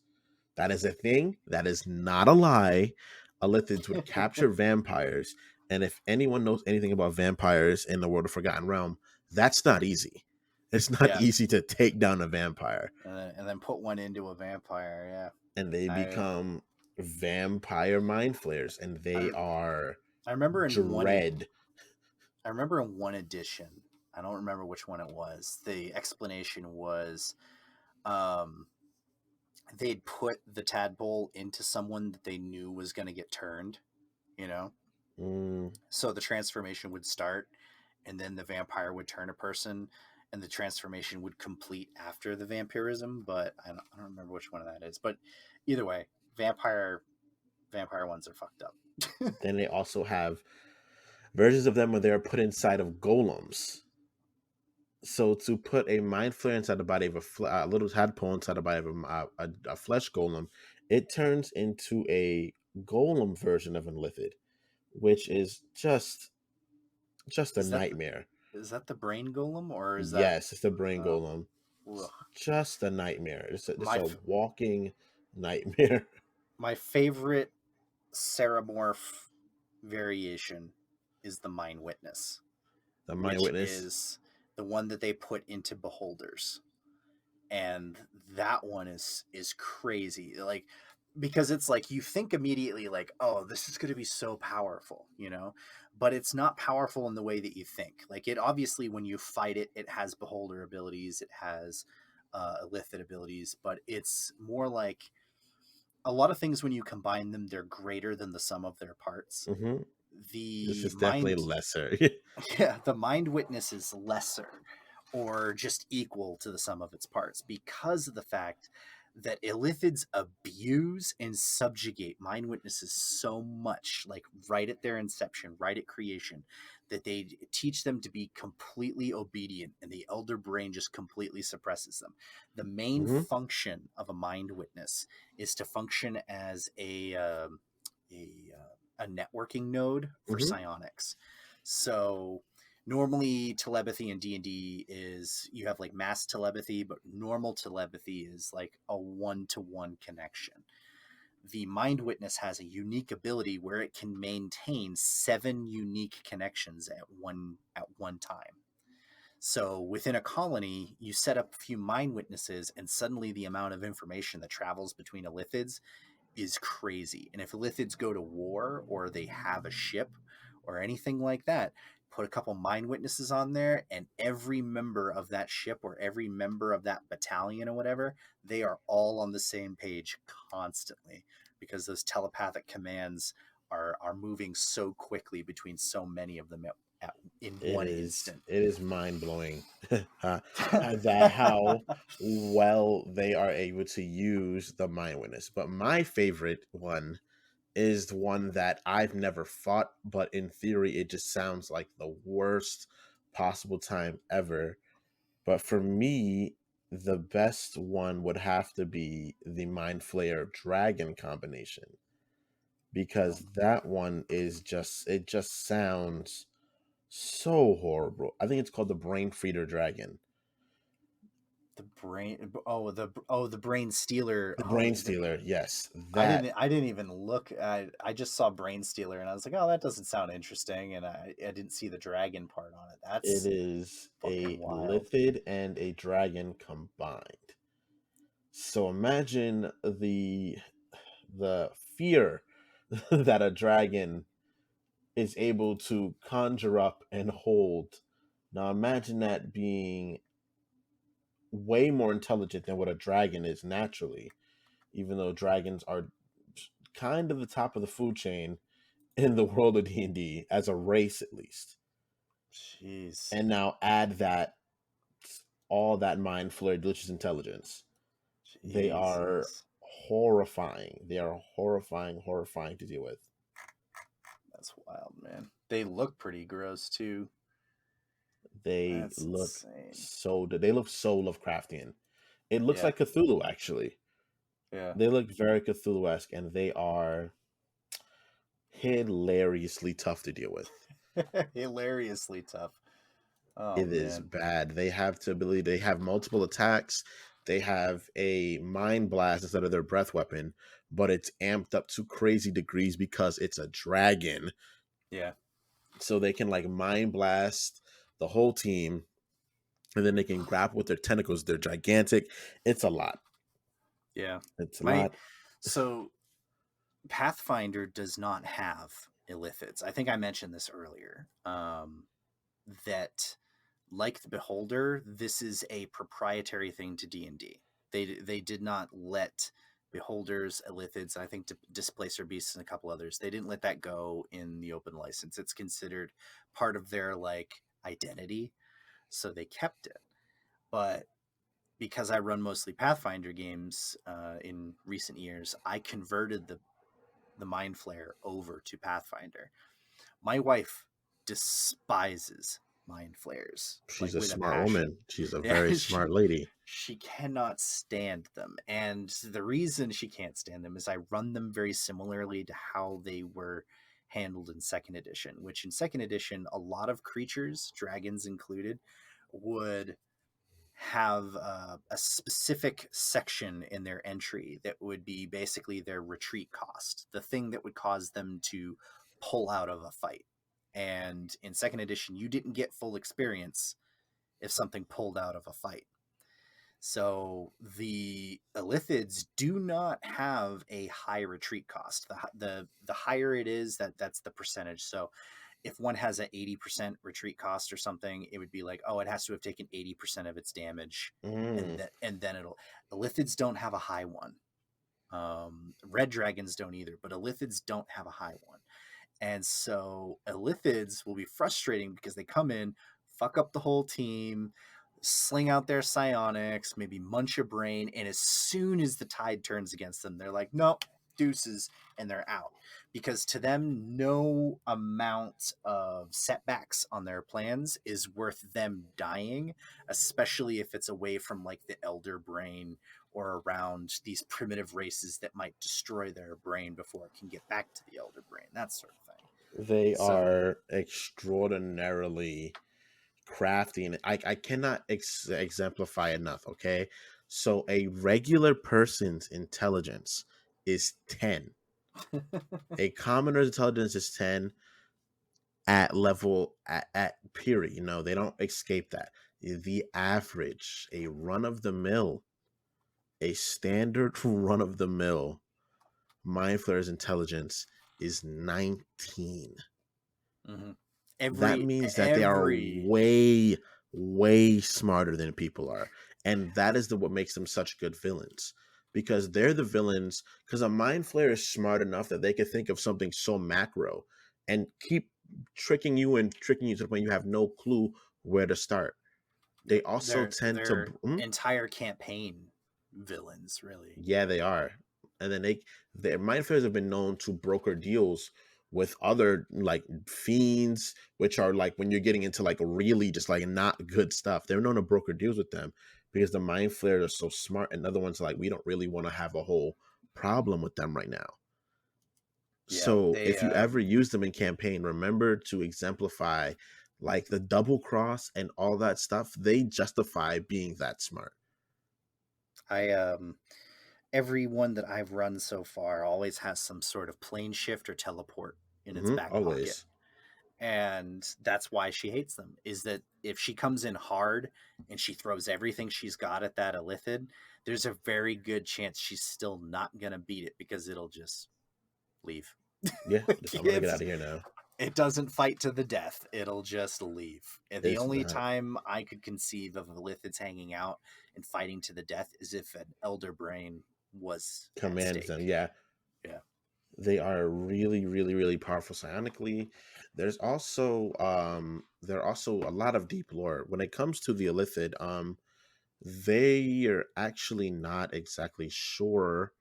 That is a thing. That is not a lie. Illithids would capture vampires, and if anyone knows anything about vampires in the world of Forgotten Realm, that's not easy. It's not Yeah, easy to take down a vampire, and then put one into a vampire. and they Yeah, become vampire mind flayers, and I they are I remember in dread. one edition. I don't remember which one it was. The explanation was, um, they'd put the tadpole into someone that they knew was going to get turned. You know, Mm, so the transformation would start, and then the vampire would turn a person, and the transformation would complete after the vampirism. But I don't remember which one of that is. But Either way, vampire ones are fucked up. Then they also have versions of them where they're put inside of golems. So to put a mind flare inside the body of a little tadpole inside the body of a flesh golem, it turns into a golem version of an Illithid, which is just a Is that nightmare. the brain golem or is that Yes, it's the brain uh, golem. ugh. It's just a nightmare. It's my a walking nightmare. my favorite Ceramorph variation is the Mind Witness, The mind which witness. is the one that they put into beholders, and that one is crazy. Like, because it's like you think immediately like, oh, this is going to be so powerful, but it's not powerful in the way that you think. Like, it obviously, when you fight it, it has beholder abilities, it has illithid abilities, but it's more like a lot of things when you combine them, they're greater than the sum of their parts. Hmm. This The is definitely mind, lesser. yeah, the mind witness is lesser or just equal to the sum of its parts because of the fact that illithids abuse and subjugate mind witnesses so much, like right at their inception, right at creation, that they teach them to be completely obedient and the elder brain just completely suppresses them. The main Hmm. function of a mind witness is to function as a networking node for Hmm. psionics. So normally telepathy in D&D is you have like mass telepathy, but normal telepathy is like a one-to-one connection. The mind witness has a unique ability where it can maintain 7 unique connections at one time. So within a colony, you set up a few mind witnesses, and suddenly the amount of information that travels between illithids is crazy. And if Illithids go to war or they have a ship or anything like that, put a couple mind witnesses on there, and every member of that ship or every member of that battalion or whatever, they are all on the same page constantly because those telepathic commands are moving so quickly between so many of them in It one is instant. it is mind blowing that how well they are able to use the mind witness. But my favorite one is the one that I've never fought, but in theory it just sounds like the worst possible time ever. But for me, the best one would have to be the Mind Flayer Dragon combination because that one is just sounds so horrible. I think it's called the Brain Feeder Dragon. The brain stealer. The Brain Stealer, yes. I That didn't even look. I just saw Brain Stealer and I was like, oh, that doesn't sound interesting, and I didn't see the dragon part on it. it That's is fucking a wild. Lithid and a dragon combined. So imagine the fear that a dragon is able to conjure up and hold. Now imagine that being way more intelligent than what a dragon is naturally, even though dragons are kind of the top of the food chain in the world of D&D as a race at least. Jeez, And now add that all that mind flare delicious intelligence. They are Jesus, horrifying. They are horrifying to deal with. that's wild, man. They look pretty gross too. They That's look insane. they look so Lovecraftian. It looks Yeah, like Cthulhu actually. yeah. They look very Cthulhu-esque and they are hilariously tough to deal with. Hilariously tough. Oh It is man. bad. They have the ability, they have multiple attacks. They have a mind blast instead of their breath weapon, but it's amped up to crazy degrees because it's a dragon. Yeah, So they can like mind blast the whole team and then they can grapple with their tentacles. They're gigantic. It's a lot. yeah. It's a My lot. so Pathfinder does not have illithids. I think I mentioned this earlier. That like the Beholder, this is a proprietary thing to D&D. They did not let Beholders, Illithids, I think Displacer Beasts and a couple others. They didn't let that go in the open license. It's considered part of their like identity, so they kept it. But because I run mostly Pathfinder games in recent years, I converted the Mind Flayer over to Pathfinder. My wife despises Mind Flayers She's like a with a smart passion. woman. She's a Yeah, very smart lady. she cannot stand them, and the reason she can't stand them is I run them very similarly to how they were handled in second edition. Which in second edition, a lot of creatures, dragons included, would have a specific section in their entry that would be basically their retreat cost, the thing that would cause them to pull out of a fight. And in second edition, you didn't get full experience if something pulled out of a fight. So the Illithids do not have a high retreat cost. The higher it is, that's the percentage. So if one has an 80% retreat cost or something, it would be like, oh, it has to have taken 80% of its damage, Mm. and then it'll. Illithids don't have a high one. Red dragons don't either, but Illithids don't have a high one. And so Illithids will be frustrating because they come in, fuck up the whole team, sling out their psionics, maybe munch a brain, and as soon as the tide turns against them, they're like, nope, deuces, and they're out. Because to them, no amount of setbacks on their plans is worth them dying, especially if it's away from like the elder brain or around these primitive races that might destroy their brain before it can get back to the elder brain, that sort of thing. They So are extraordinarily crafty, and I cannot exemplify enough. Okay, so a regular person's intelligence is 10. A commoner's intelligence is 10 at level at period. You know, they don't escape that. The average, a run of the mill, a standard run of the mill Mind Flayer's intelligence is 19. mhm. That every means that they are every way, way smarter than people are. And that is what makes them such good villains. Because they're the villains, because a Mind Flayer is smart enough that they could think of something so macro and keep tricking you and tricking you to the point you have no clue where to start. They Yep, also tend to their entire campaign villains, really. yeah, they are. And then their mind flayers have been known to broker deals with other like fiends, which are like when you're getting into like really just like not good stuff. They're known to broker deals with them because the mind flayers are so smart, and other ones are like we don't really want to have a whole problem with them right now. Yeah, So they if you ever use them in campaign, remember to exemplify like the double cross and all that stuff. They justify being that smart. I every one that I've run so far always has some sort of plane shift or teleport in its back pocket. Always. And that's why she hates them, is that if she comes in hard and she throws everything she's got at that Illithid, there's a very good chance she's still not going to beat it because it'll just leave. Yeah, Like, just, I'm gonna get out of here now. it doesn't fight to the death, it'll just leave. And the It's only not time I could conceive of Illithids hanging out and fighting to the death is if an elder brain was at commands them. stake. Yeah, Yeah. they are really, really, really powerful psionically. There are also a lot of deep lore when it comes to the Illithid. They are actually not exactly sure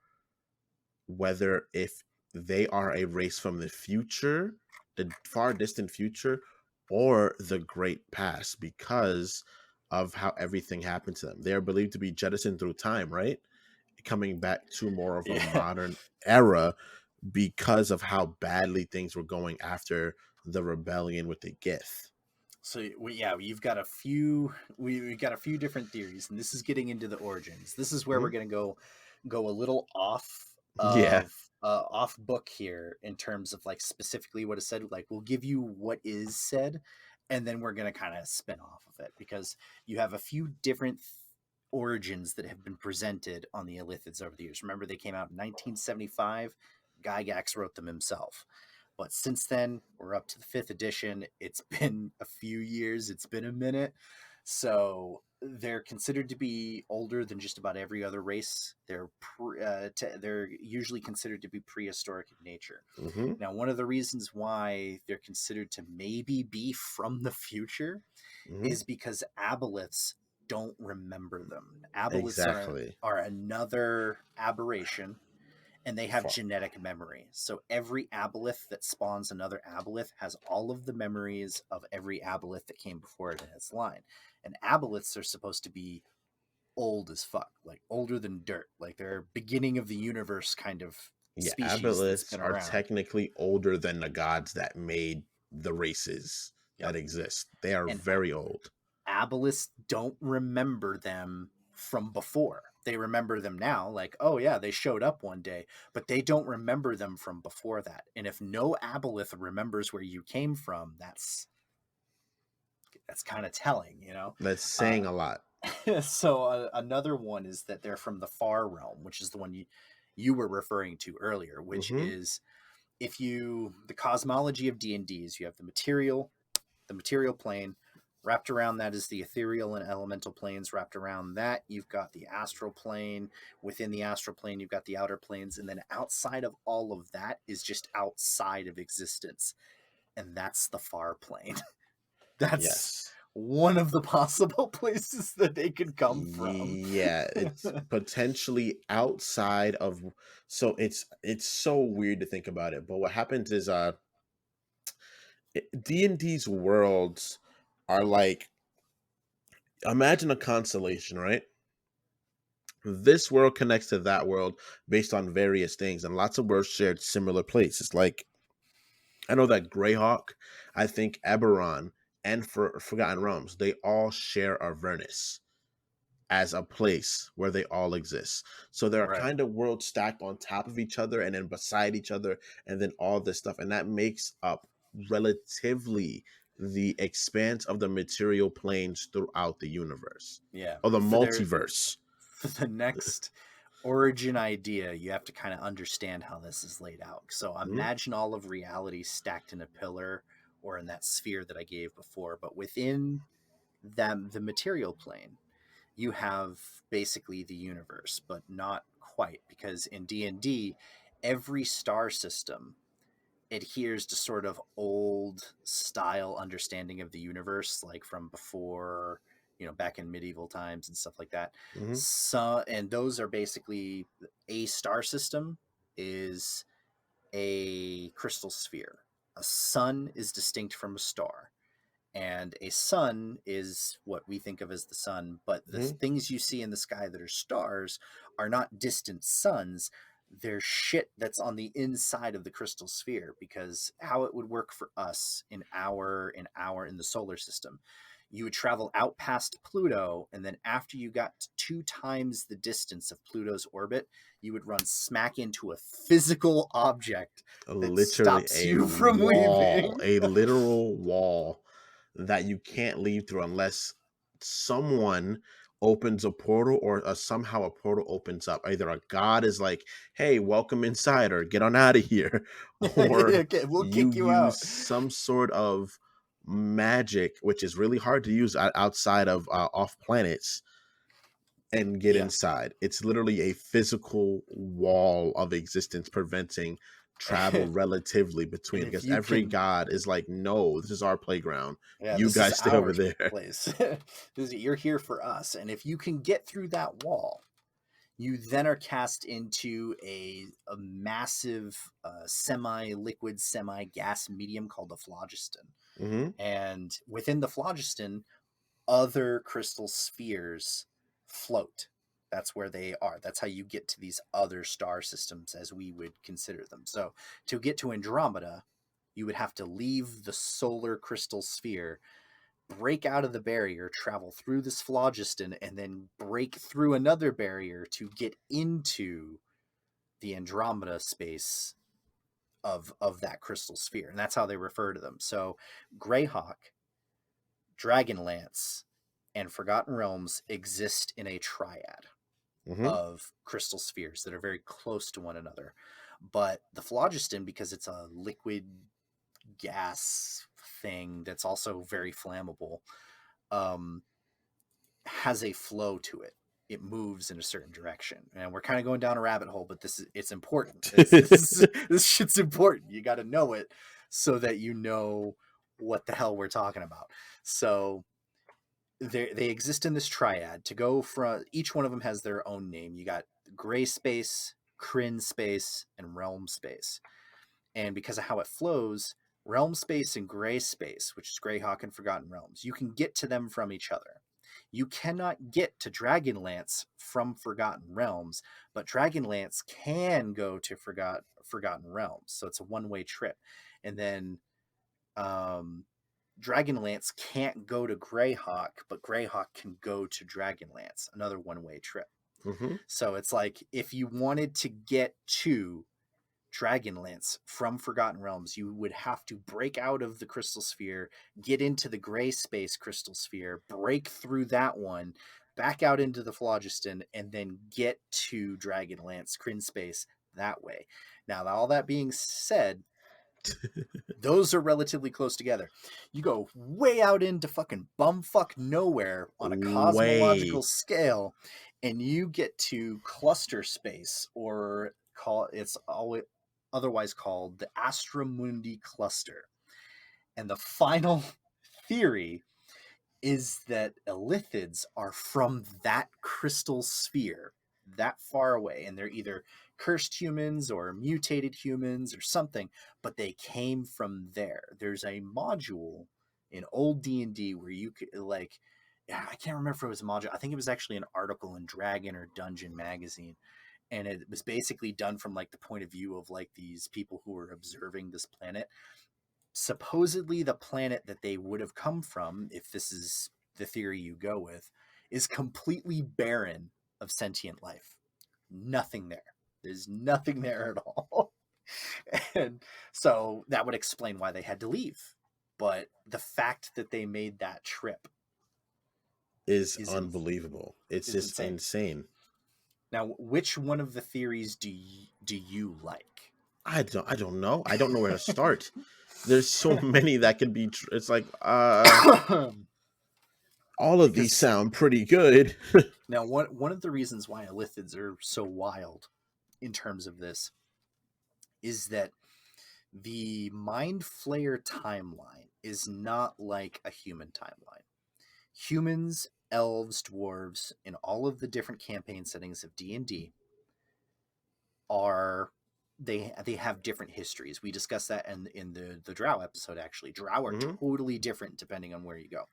whether if they are a race from the future, the far distant future, or the great past because of how everything happened to them. They are believed to be jettisoned through time, right? Coming back to more of a Yeah. modern era because of how badly things were going after the rebellion with the Gith. So yeah, you've got a few. We've got a few different theories, and this is getting into the origins. This is where we're Mhm. going to go a little Yeah. off book here in terms of like specifically what is said. Like we'll give you what is said, and then we're going to kind of spin off of it because you have a few different origins that have been presented on the Illithids over the years. Remember, they came out in 1975. Gygax wrote them himself. But since then, we're up to the fifth edition. It's been a few years, it's been a minute. So they're considered to be older than just about every other race. They're usually considered to be prehistoric in nature. Hmm. Now, one of the reasons why they're considered to maybe be from the future Hmm. is because aboleths don't remember them. Aboleths Exactly. are another aberration, and they have Fa- genetic memory. So every aboleth that spawns another aboleth has all of the memories of every aboleth that came before it in its line. And aboleths are supposed to be old as fuck, like older than dirt, like they're beginning of the universe kind of Yeah, species that's aboleths been are around. technically older than the gods that made the races Yep. that exist. They are And very old. aboleths don't remember them from before. They remember them now, like, oh yeah, they showed up one day, but they don't remember them from before that. And if no aboleth remembers where you came from, that's kind of telling, you know. That's saying a lot. So another one is that they're from the far realm, which is the one you were referring to earlier, which Hmm. is, if you, the cosmology of D&D is you have the material plane. Wrapped around that is the ethereal and elemental planes. Wrapped around that, you've got the astral plane. Within the astral plane, you've got the outer planes. And then outside of all of that is just outside of existence. And that's the far plane. That's Yes. one of the possible places that they could come from. Yeah, it's potentially outside of, so it's so weird to think about it. But what happens is D&D's worlds are like, imagine a constellation, right? This world connects to that world based on various things, and lots of worlds shared similar places. Like, I know that Greyhawk, I think Eberron, and for Forgotten Realms, they all share Avernus as a place where they all exist. So there are Right. kind of worlds stacked on top of each other and then beside each other, and then all this stuff. And that makes up relatively the expanse of the material planes throughout the universe Yeah. or the For their multiverse. for the next origin idea, you have to kind of understand how this is laid out. So Mhm. imagine all of reality stacked in a pillar or in that sphere that I gave before, but within them, the material plane, you have basically the universe, but not quite, because in D&D, every star system adheres to sort of old style understanding of the universe, like from before, back in medieval times and stuff like that. Mhm. So, and those are basically, a star system is a crystal sphere. A sun is distinct from a star, and a sun is what we think of as the sun, but the Mhm. things you see in the sky that are stars are not distant suns. They're shit that's on the inside of the crystal sphere, because how it would work for us in the solar system, you would travel out past Pluto, and then after you got to 2 times the distance of Pluto's orbit, you would run smack into a physical object that Literally stops a you from wall, leaving. a literal wall that you can't leave through unless someone opens a portal, or somehow a portal opens up. Either a god is like, "Hey, welcome inside," or "Get on out of here," or Okay, we'll you kick you out. use some sort of magic, which is really hard to use outside of off planets, and get Yeah. inside. It's literally a physical wall of existence preventing travel relatively And between, if because you every can, god is like, no, this is our playground. yeah, You this is guys stay over our there. place. You're here for us. And if you can get through that wall, you then are cast into a massive semi-liquid, semi-gas medium called the phlogiston. Hmm. And within the phlogiston, other crystal spheres float. That's where they are. That's how you get to these other star systems as we would consider them. So to get to Andromeda, you would have to leave the solar crystal sphere, break out of the barrier, travel through this phlogiston, and then break through another barrier to get into the Andromeda space of that crystal sphere. And that's how they refer to them. So Greyhawk, Dragonlance, and Forgotten Realms exist in a triad Hmm. of crystal spheres that are very close to one another. But the phlogiston, because it's a liquid gas thing that's also very flammable, um, has a flow to it. It moves in a certain direction, and we're kind of going down a rabbit hole. But it's important. This shit's important. You got to know it so that you know what the hell we're talking about. So they exist in this triad. To go from each one of them has their own name. You got gray space, Kryn space, and realm space. And because of how it flows, realm space and gray space, which is Greyhawk and Forgotten Realms, you can get to them from each other. You cannot get to Dragonlance from Forgotten Realms, but Dragonlance can go to Forgotten Realms. So it's a one-way trip. And then um, Dragonlance can't go to Greyhawk, but Greyhawk can go to Dragonlance, another one-way trip. Hmm. So it's like if you wanted to get to Dragonlance from Forgotten Realms, you would have to break out of the crystal sphere, get into the gray space crystal sphere, break through that one, back out into the phlogiston, and then get to Dragonlance Kryn space that way. Now, all that being said, those are relatively close together. You go way out into fucking bumfuck nowhere on a cosmological Way. scale, and you get to cluster space, or call it's always otherwise called the Astramundi cluster. And the final theory is that Illithids are from that crystal sphere, that far away, and they're either cursed humans or mutated humans or something, but they came from there. There's a module in old D&D where you could like, I can't remember if it was a module. I think it was actually an article in Dragon or Dungeon magazine, and it was basically done from like the point of view of like these people who were observing this planet. Supposedly the planet that they would have come from, if this is the theory you go with, is completely barren of sentient life. Nothing there. There's nothing there at all. And so that would explain why they had to leave. But the fact that they made that trip Is is unbelievable. It's is just insane. insane. Now, which one of the theories do you like? I don't know. I don't know where to start. There's so many that could be. It's like all of these Because sound pretty good. now one of the reasons why Illithids are so wild in terms of this is that the Mind Flayer timeline is not like a human timeline. Humans, elves, dwarves, in all of the different campaign settings of D&D are they have different histories. We discussed that in the Drow episode. Actually, Drow are Hmm. totally different depending on where you go.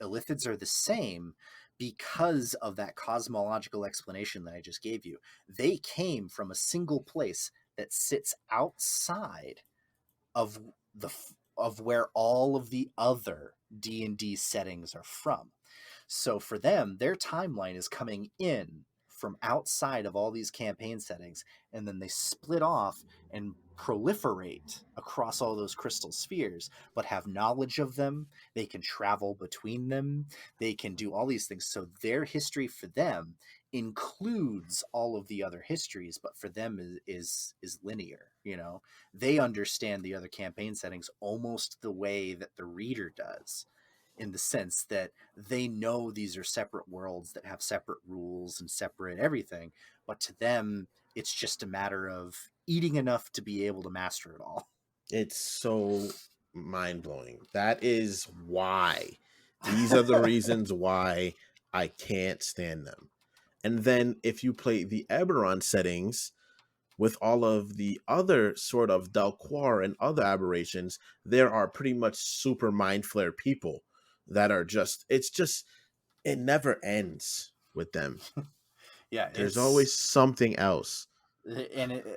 Illithids are the same because of that cosmological explanation that I just gave you. They came from a single place that sits outside of the of where all of the other D&D settings are from. So for them, their timeline is coming in from outside of all these campaign settings, and then they split off and proliferate across all those crystal spheres, but have knowledge of them. They can travel between them. They can do all these things. So their history for them includes all of the other histories, but for them is linear. You know, they understand the other campaign settings almost the way that the reader does, in the sense that they know these are separate worlds that have separate rules and separate everything, but to them it's just a matter of eating enough to be able to master it all. It's so mind blowing. That is why. These are the reasons why I can't stand them. And then if you play the Eberron settings with all of the other sort of Dalquar and other aberrations, there are pretty much super mind flare people that are just, it's just, it never ends with them. Yeah, There's always it's something else.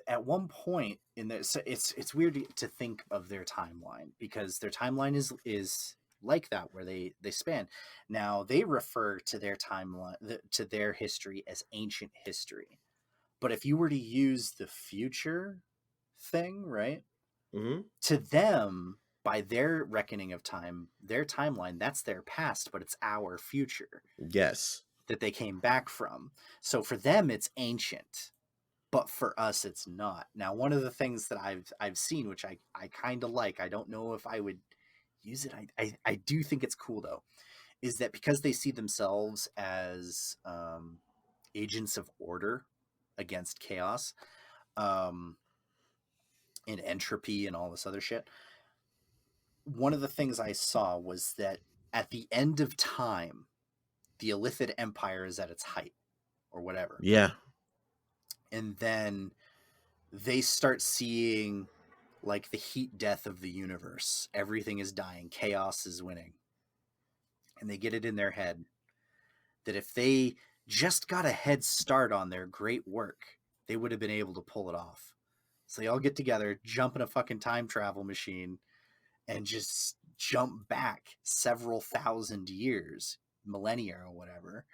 at one point in this, so it's weird to think of their timeline, because their timeline is like that, where they span. Now they refer to their timeline, to their history, as ancient history. But if you were to use the future thing, right, Hmm. to them, by their reckoning of time, their timeline, that's their past, but it's our future Yes. that they came back from. So for them, it's ancient, but for us, it's not. Now, one of the things that I've seen, which I kind of like, I don't know if I would use it. I do think it's cool though, is that because they see themselves as agents of order against chaos, um, and entropy and all this other shit. One of the things I saw was that at the end of time, the Illithid Empire is at its height or whatever. Yeah. And then they start seeing like the heat death of the universe. Everything is dying. Chaos is winning. And they get it in their head that if they just got a head start on their great work, they would have been able to pull it off. So they all get together, jump in a fucking time travel machine, and just jump back several thousand years, millennia or whatever,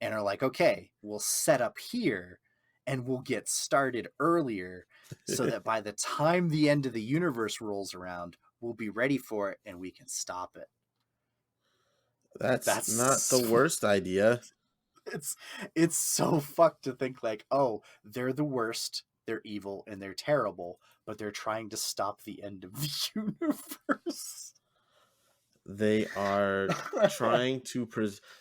and are like, okay, we'll set up here and we'll get started earlier so that by the time the end of the universe rolls around, we'll be ready for it and we can stop it. That's not the That's worst idea. it's it's so fucked to think like, oh, they're the worst, they're evil and they're terrible, but they're trying to stop the end of the universe. They are trying to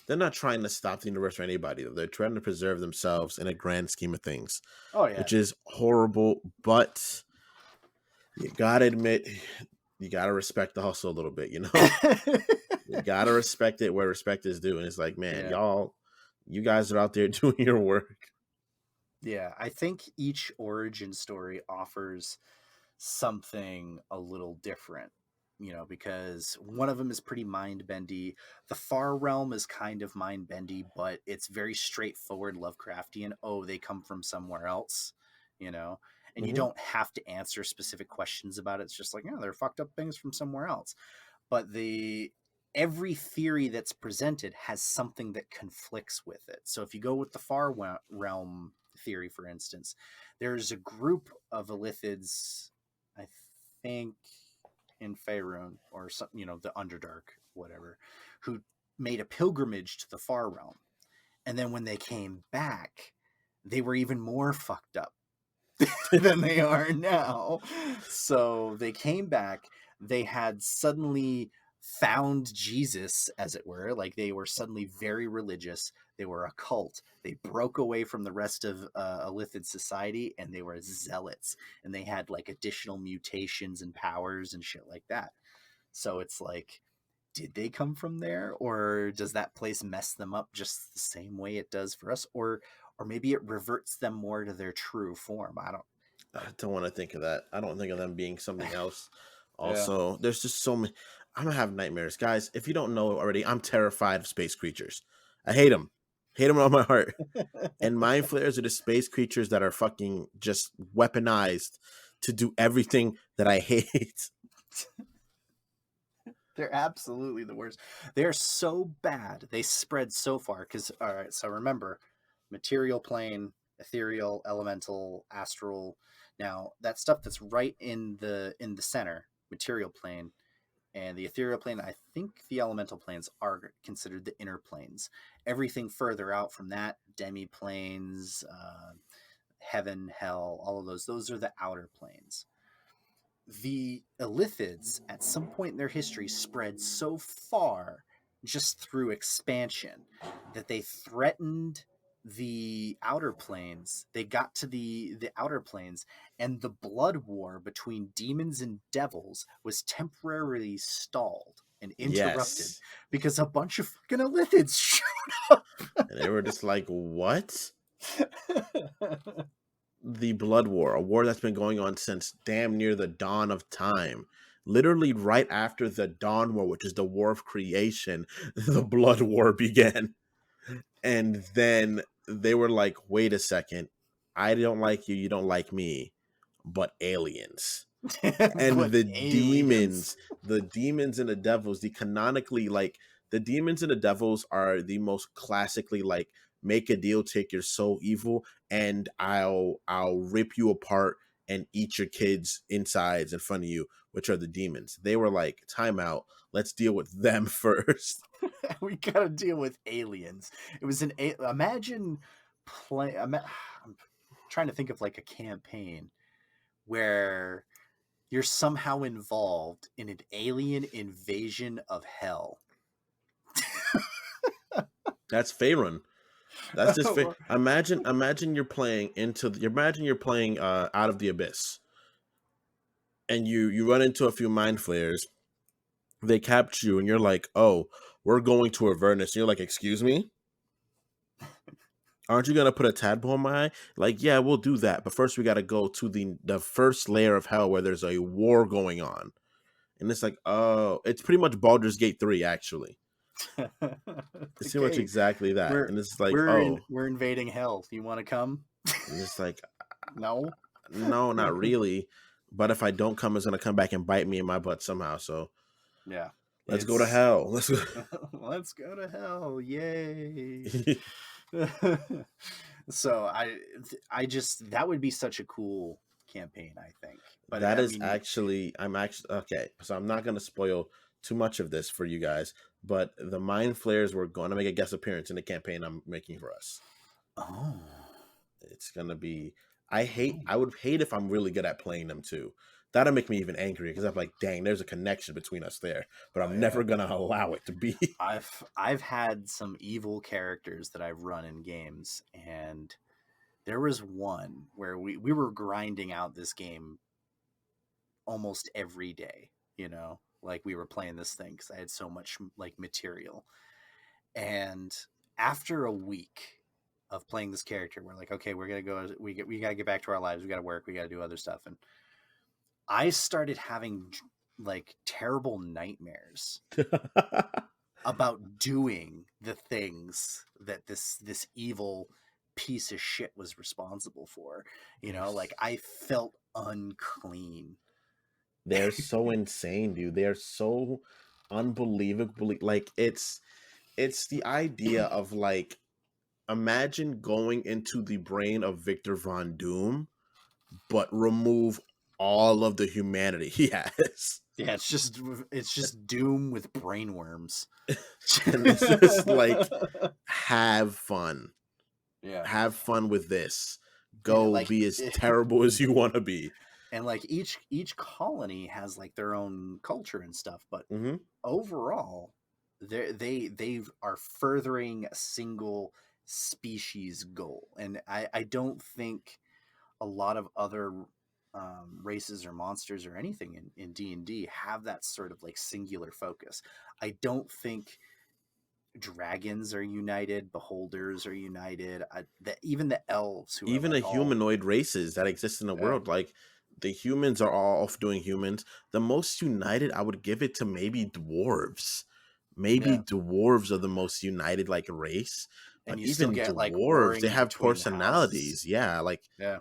they're not trying to stop the universe for anybody. They're trying to preserve themselves in a grand scheme of things, Oh yeah. which is horrible. But you gotta admit, you gotta respect the hustle a little bit. You gotta respect it where respect is due. And it's like, man, Yeah. you guys are out there doing your work. Yeah, I think each origin story offers something a little different, because one of them is pretty mind bendy. The Far Realm is kind of mind bendy, but it's very straightforward Lovecraftian. Oh, they come from somewhere else, you know, and you Hmm. don't have to answer specific questions about it. It's just like, they're fucked up things from somewhere else. But every theory that's presented has something that conflicts with it. So if you go with the Far Realm theory, for instance, there's a group of Illithids, I think, in Faerun or some, the Underdark, whatever, who made a pilgrimage to the Far Realm, and then when they came back, they were even more fucked up than they are now. So they came back. They had suddenly found Jesus, as it were. Like they were suddenly very religious. They were a cult. They broke away from the rest of Illithid society, and they were zealots. And they had like additional mutations and powers and shit like that. So it's like, did they come from there, or does that place mess them up just the same way it does for us, or maybe it reverts them more to their true form? I don't want to think of that. I don't think of them being something else. Yeah. Also, there's just so many. I'm gonna have nightmares, guys. If you don't know already, I'm terrified of space creatures. I hate them with all my heart. And mind flayers are the space creatures that are fucking just weaponized to do everything that I hate. They're absolutely the worst. They're so bad. They spread so far because, all right, so remember, material plane, ethereal, elemental, astral. Now, that stuff that's right in the center, material plane, and the ethereal plane, I think the elemental planes are considered the inner planes. Everything further out from that, demi planes, heaven, hell, all of those are the outer planes. The Illithids, at some point in their history, spread so far just through expansion that they threatened the outer planes. They got to the outer planes, and the blood war between demons and devils was temporarily stalled and interrupted Yes. because a bunch of fucking Illithids showed And they were just like, what? up. The Blood War, a war that's been going on since damn near the dawn of time. Literally, right after the Dawn War, which is the war of creation, the Blood War began. And then they were like, wait a second. I don't like you. You don't like me. But aliens. And But aliens. the demons and the devils, the canonically, like, the demons and the devils are the most classically, like, make a deal, take your soul evil, and I'll rip you apart and eat your kids insides in front of you, which are the demons. They were like, time out, let's deal with them first. We gotta deal with aliens. It was imagine I'm trying to think of like a campaign where you're somehow involved in an alien invasion of hell. That's Faerun. That's just imagine you're playing Out of the Abyss, and you run into a few mind flayers. They capture you, and you're like, oh, we're going to Avernus. And you're like, excuse me? Aren't you gonna put a tadpole in my eye? Like, yeah, we'll do that, but first we got to go to the first layer of hell where there's a war going on, and it's like, oh, it's pretty much Baldur's Gate 3, actually. It's pretty much Okay, exactly that, we're and it's like, oh, we're invading hell. You want to come? and it's like, No. no, not really. But if I don't come, it's gonna come back and bite me in my butt somehow. So Yeah, let's go to it's hell. Let's go. let's go to hell. Yay. So I just that would be such a cool campaign, I think. But That I is mean, actually, I'm actually okay. So I'm not gonna spoil too much of this for you guys, but the Mind Flayers were going to make a guest appearance in the campaign I'm making for us. oh, It's gonna be. I hate. oh, I would hate if I'm really good at playing them too. That'll make me even angry because I'm like, dang, there's a connection between us there, but oh I'm yeah. never gonna allow it to be. I've had some evil characters that I've run in games, and there was one where we were grinding out this game almost every day, you know, like we were playing this thing because I had so much like material. And after a week of playing this character, we're like, okay, we're gonna go. We gotta get back to our lives. We gotta work. We gotta do other stuff. And I started having like terrible nightmares about doing the things that this evil piece of shit was responsible for. You know, like I felt unclean. They're so insane, dude. They're so unbelievably like it's the idea of like imagine going into the brain of Victor Von Doom, but remove all of the humanity he has. Yeah, it's just doom with brainworms. And it's just like have fun. Yeah, Have fun with this. and Go be as terrible as you want to be. and like each colony has like their own culture and stuff, but Hmm. overall, they are furthering a single species goal, and I don't think a lot of other races or monsters or anything in D&D have that sort of like singular focus. I don't think dragons are united, beholders are united. Even the elves who are Even the like all humanoid races that exist in the yeah, world, like the humans are all off doing humans. The most united, I would give it to maybe dwarves. Maybe yeah, dwarves are the most united like race, and but you still even get like dwarves, they warring have between houses. personalities. Yeah, like Yeah,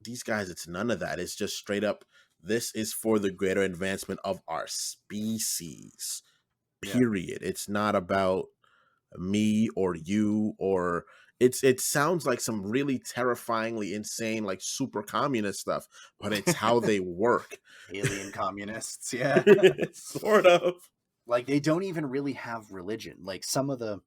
these guys, it's none of that. It's just straight up. This is for the greater advancement of our species. yeah. Period. It's not about me or you or it sounds like some really terrifyingly insane like super communist stuff, but it's how they work. Alien communists. Yeah, Sort of. like they don't even really have religion. Like some of the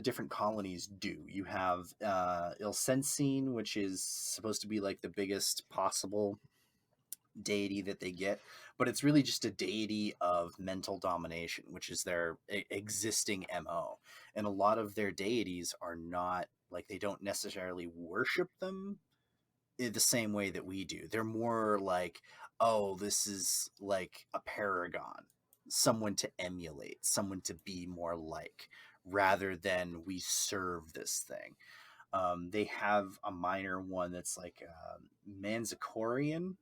different colonies do. You have Ilsensine, which is supposed to be like the biggest possible deity that they get, but it's really just a deity of mental domination, which is their existing MO. And a lot of their deities are not like they don't necessarily worship them in the same way that we do. They're more like, oh, this is like a paragon, someone to emulate, someone to be more like, rather than we serve this thing. They have a minor one that's like Manzikorian,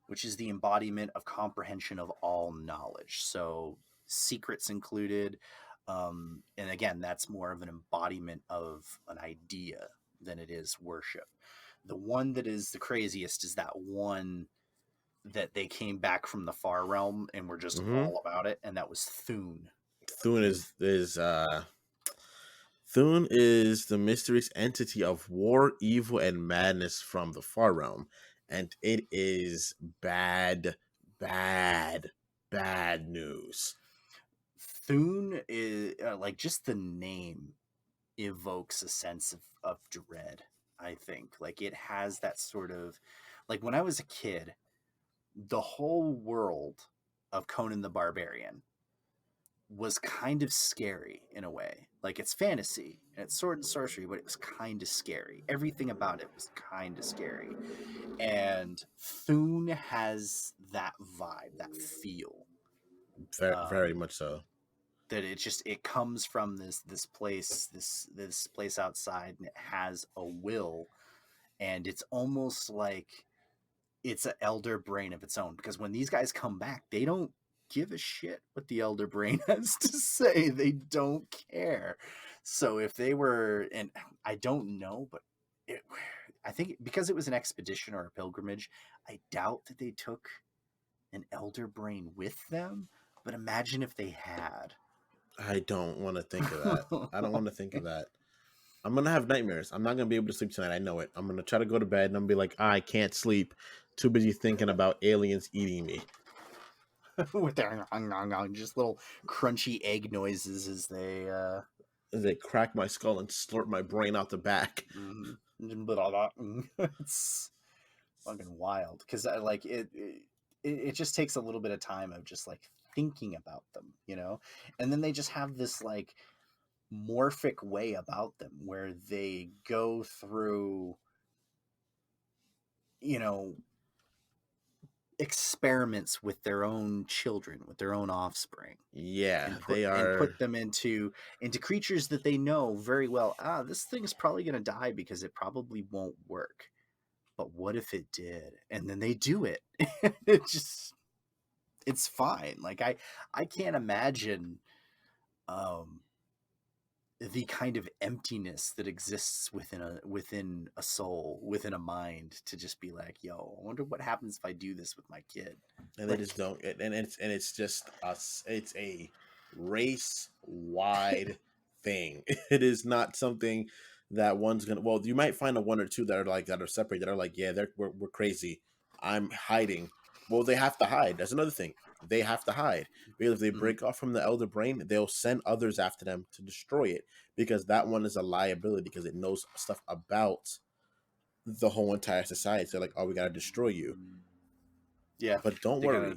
which is the embodiment of comprehension of all knowledge. So secrets included. And again, that's more of an embodiment of an idea than it is worship. The one that is the craziest is that one that they came back from the far realm and were just Hmm. all about it, and that was Thune. Thune And is the mysterious entity of war, evil, and madness from the far realm, and it is bad, bad, bad news. Thune is like just the name evokes a sense of dread. I think like it has that sort of like when I was a kid, the whole world of Conan the Barbarian was kind of scary in a way. Like it's fantasy and it's sword and sorcery, but it was kind of scary. Everything about it was kind of scary. And Thune has that vibe, that feel. Very, very Um, much so. that it comes from this place, this place outside, and it has a will, and it's almost like it's an elder brain of its own, because when these guys come back, they don't give a shit what the elder brain has to say. They don't care. So if they were, and I don't know, but it, I think because it was an expedition or a pilgrimage, I doubt that they took an elder brain with them. But imagine if they had. I don't want to think of that. I don't want to think of that. I'm gonna have nightmares. I'm not gonna be able to sleep tonight. I know it. I'm gonna try to go to bed and I'm gonna be like, I can't sleep. Too busy thinking about aliens eating me. With their just little crunchy egg noises as they As they crack my skull and slurp my brain out the back. it's fucking wild, because like it just takes a little bit of time of just like thinking about them, and then they just have this like morphic way about them where they go through, you know experiments with their own children, with their own offspring, Yeah, and put they and are. put them into creatures that they know very well. This thing is probably going to die because it probably won't work. But what if it did? And then they do it. It's fine. Like I can't imagine um the kind of emptiness that exists within a soul, within a mind, to just be like, yo, I wonder what happens if I do this with my kid. And they Like, just don't. And it's just us. It's a race wide thing. It is not something that one's gonna. Well, you might find a one or two that are separate that are like, yeah, we're crazy. I'm hiding. Well, they have to hide. That's another thing. They have to hide because if they mm, break off from the elder brain, they'll send others after them to destroy it because that one is a liability because it knows stuff about the whole entire society. So they're like, oh, we gotta destroy you. yeah, But don't they worry,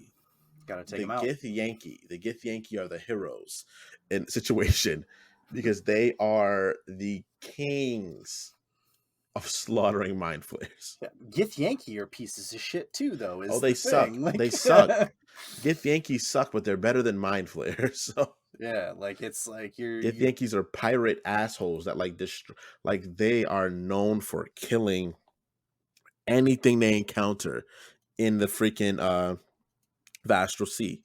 gotta take the them out. Gith Yankee are the heroes in the situation because they are the kings of slaughtering mind flayers. Yeah, Gith Yankee are pieces of shit too, though. Oh, Is they the suck. thing They like, suck. Gith Yankees suck, but they're better than mind flayers. So yeah, like it's like Gith you Yankees are pirate assholes that like destroy. Like they are known for killing anything they encounter in the freaking Vastral Sea.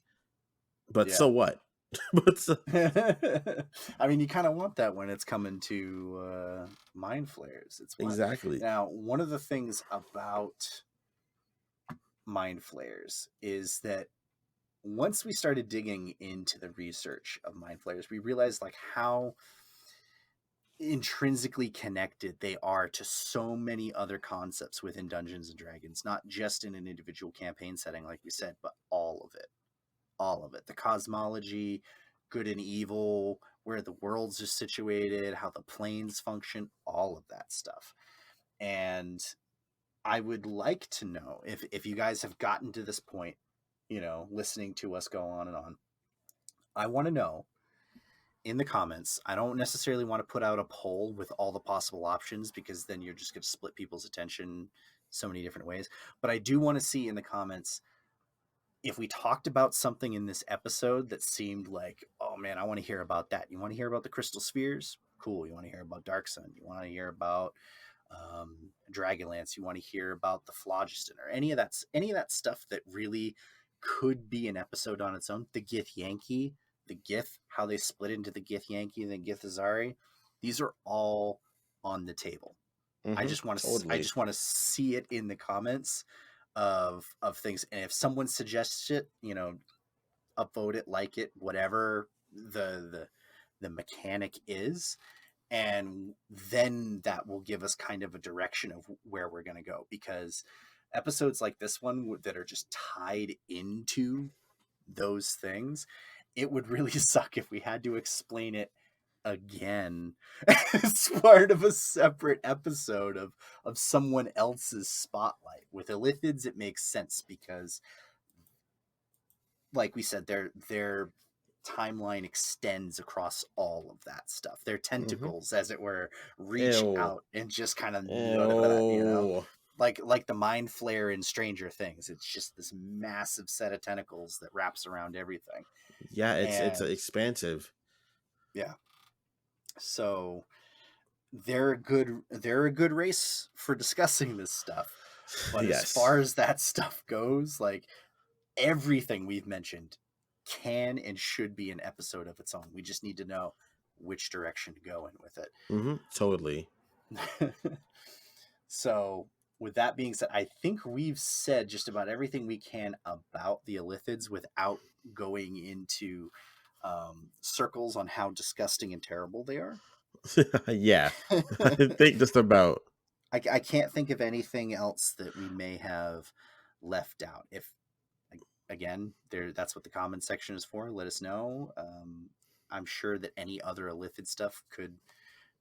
But yeah. so what? but so, I mean, you kind of want that when it's coming to mind flayers. It's what exactly. now. One of the things about mind flayers is that once we started digging into the research of mind flayers, we realized like how intrinsically connected they are to so many other concepts within Dungeons and Dragons, not just in an individual campaign setting, like we said, but all of it. All of it. The cosmology, good and evil, where the worlds are situated, how the planes function, all of that stuff. And I would like to know if you guys have gotten to this point, listening to us go on and on. I want to know in the comments. I don't necessarily want to put out a poll with all the possible options because then you're just going to split people's attention so many different ways. But I do want to see in the comments if we talked about something in this episode that seemed like, oh man, I want to hear about that. You want to hear about the crystal spheres? Cool. You want to hear about Dark Sun? You want to hear about Dragonlance? You want to hear about the Phlogiston or any of that stuff that really could be an episode on its own? The Gith Yankee, the Gith, how they split into the Gith Yankee and the Gith Azari. These are all on the table. I Mm-hmm, just want to I totally. just want to see it in the comments of things, and if someone suggests it, upvote it, like it, whatever the mechanic is, and then that will give us kind of a direction of where we're going to go, because episodes like this one that are just tied into those things, it would really suck if we had to explain it again as part of a separate episode of someone else's spotlight. With Illithids, it makes sense because, like we said, their timeline extends across all of that stuff. Their Mm-hmm. tentacles, as it were, reach Ew. out and just kind of, Ew. like the mind flare in Stranger Things. It's just this massive set of tentacles that wraps around everything. Yeah, it's And expansive. Yeah. So they're a good race for discussing this stuff. But as Yes. far as that stuff goes, like everything we've mentioned can and should be an episode of its own. We just need to know which direction to go in with Totally. it. So, with that being said, I think we've said just about everything we can about the Illithids without going into circles on how disgusting and terrible they are. Yeah. I think just about. I can't think of anything else that we may have left out. If again, there that's what the comment section is for. Let us know. I'm sure that any other Illithid stuff could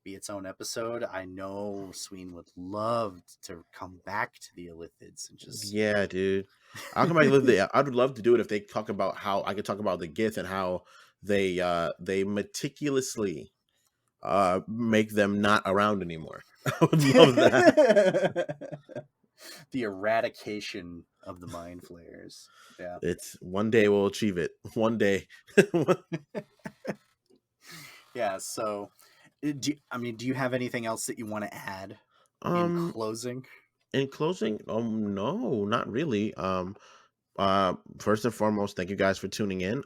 be its own episode. I know Sween would love to come back to the Illithids and just Yeah, dude. I'll come back and live the. I would love to do it if they talk about how I could talk about the Gith and how they meticulously make them not around anymore. I would love that. the eradication of the mind flayers. Yeah. It's one day we'll achieve it. One day. Yeah. So, do you have anything else that you want to add in um closing? in closing, no, not really. First and foremost, thank you guys for tuning in.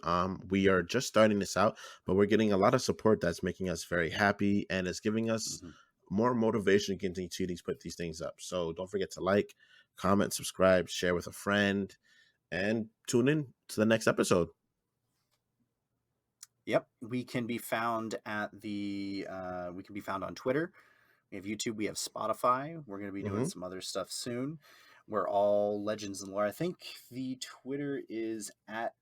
We are just starting this out, but we're getting a lot of support that's making us very happy and is giving us Mm-hmm. more motivation to continue to put these things up. So don't forget to like, comment, subscribe, share with a friend, and tune in to the next episode. Yep, we can be found we can be found on Twitter. We have YouTube. We have Spotify. We're going to be doing Hmm. some other stuff soon. We're all Legends and Lore. I think the Twitter is at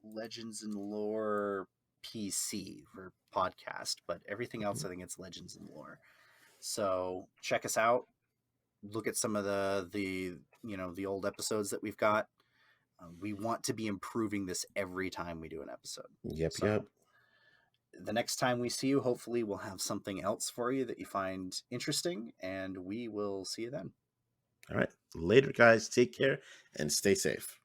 Legends and Lore PC for podcast, but everything else I think it's Legends and Lore. So check us out. Look at some of the old episodes that we've got. We want to be improving this every time we do an episode. Yep, yep. So the next time we see you, hopefully we'll have something else for you that you find interesting, and we will see you then. All right. Later, guys. Take care and stay safe.